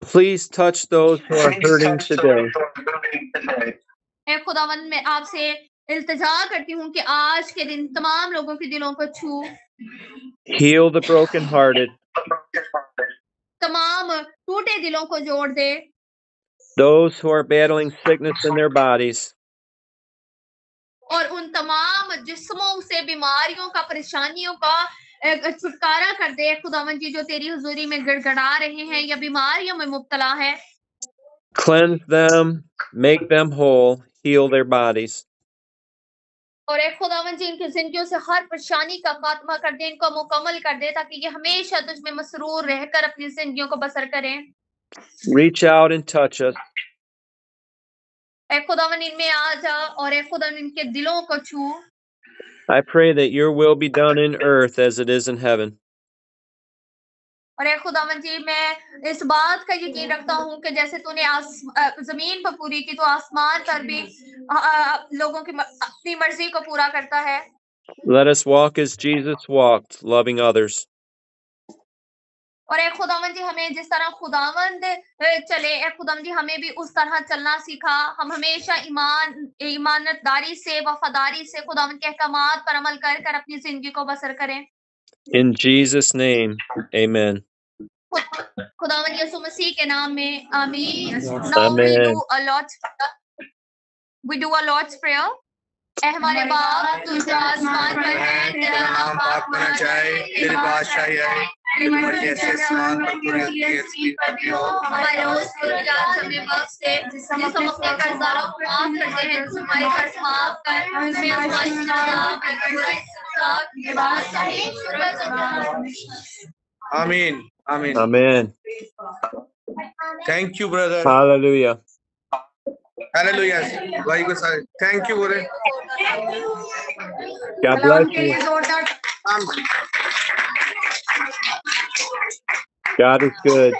Please touch those who are hurting today. ऐ खुदावंद मैं आपसे इल्तिजा करती हूँ कि आज के दिन तमाम लोगों के दिलों को छू, Heal the brokenhearted. तमाम टूटे दिलों को जोड़ दे, Those who are battling sickness in their bodies. और उन तमाम जिस्मों से बीमारियों का, परेशानियों का छुटकारा कर दे खुदावंद जी, जो तेरी हुजूरी में गड़गड़ा रहे हैं या बीमारियों में मुब्तला है। Cleanse them, make them whole, heal their bodies. और एक खुदावंद जी इनकी जिंदगियों से हर परेशानी का खात्मा कर दे, इनको मुकम्मल कर दे, ताकि ये हमेशा तुझ में मसरूर रहकर अपनी जिंदगियों को बसर करें। Reach out and touch us. ऐ खुदावंद इनमें आ जा और ऐ खुदावंद इनके दिलों को छू। I pray that your will be done in earth as it is in heaven. और ऐ खुदावंद जी मैं इस बात का यकीन रखता हूँ कि जैसे तूने जमीन पर पूरी की, तो आसमान पर भी लोगों की अपनी मर्जी को पूरा करता है। Let us walk as Jesus walked, loving others. और ऐ खुदावंद जी हमें जिस तरह खुदावंद चले, ऐ खुदावंद जी हमें भी उस तरह चलना सिखा। हम हमेशा ईमानदारी से, वफादारी से खुदावंद के अहकामात पर अमल कर कर अपनी जिंदगी को बसर करें। In Jesus' name, amen. खुदावंद यीशु मसीह के नाम में आमीन। Amen. Now we do a Lord's prayer. ऐ हमारे बाप तू जो आसमान पर है, तेरा नाम पाक होना चाहिए, तेरी बादशाही आए, तेरी मर्जी जैसे आसमान पर पूरी होती है जमीन पर भी हो। हमारे रोज की रोटी हमें बख्श दे, जिससे हम अपने कर्जदारों को माफ करते हैं, जिससे हमारे कर्ज माफ कर, हमें आज़माइश में न डाल। आमीन आमीन। Amen. Thank you brother. Hallelujah. Hallelujah भाई को सारे थैंक यू बोले। God bless you. God is good.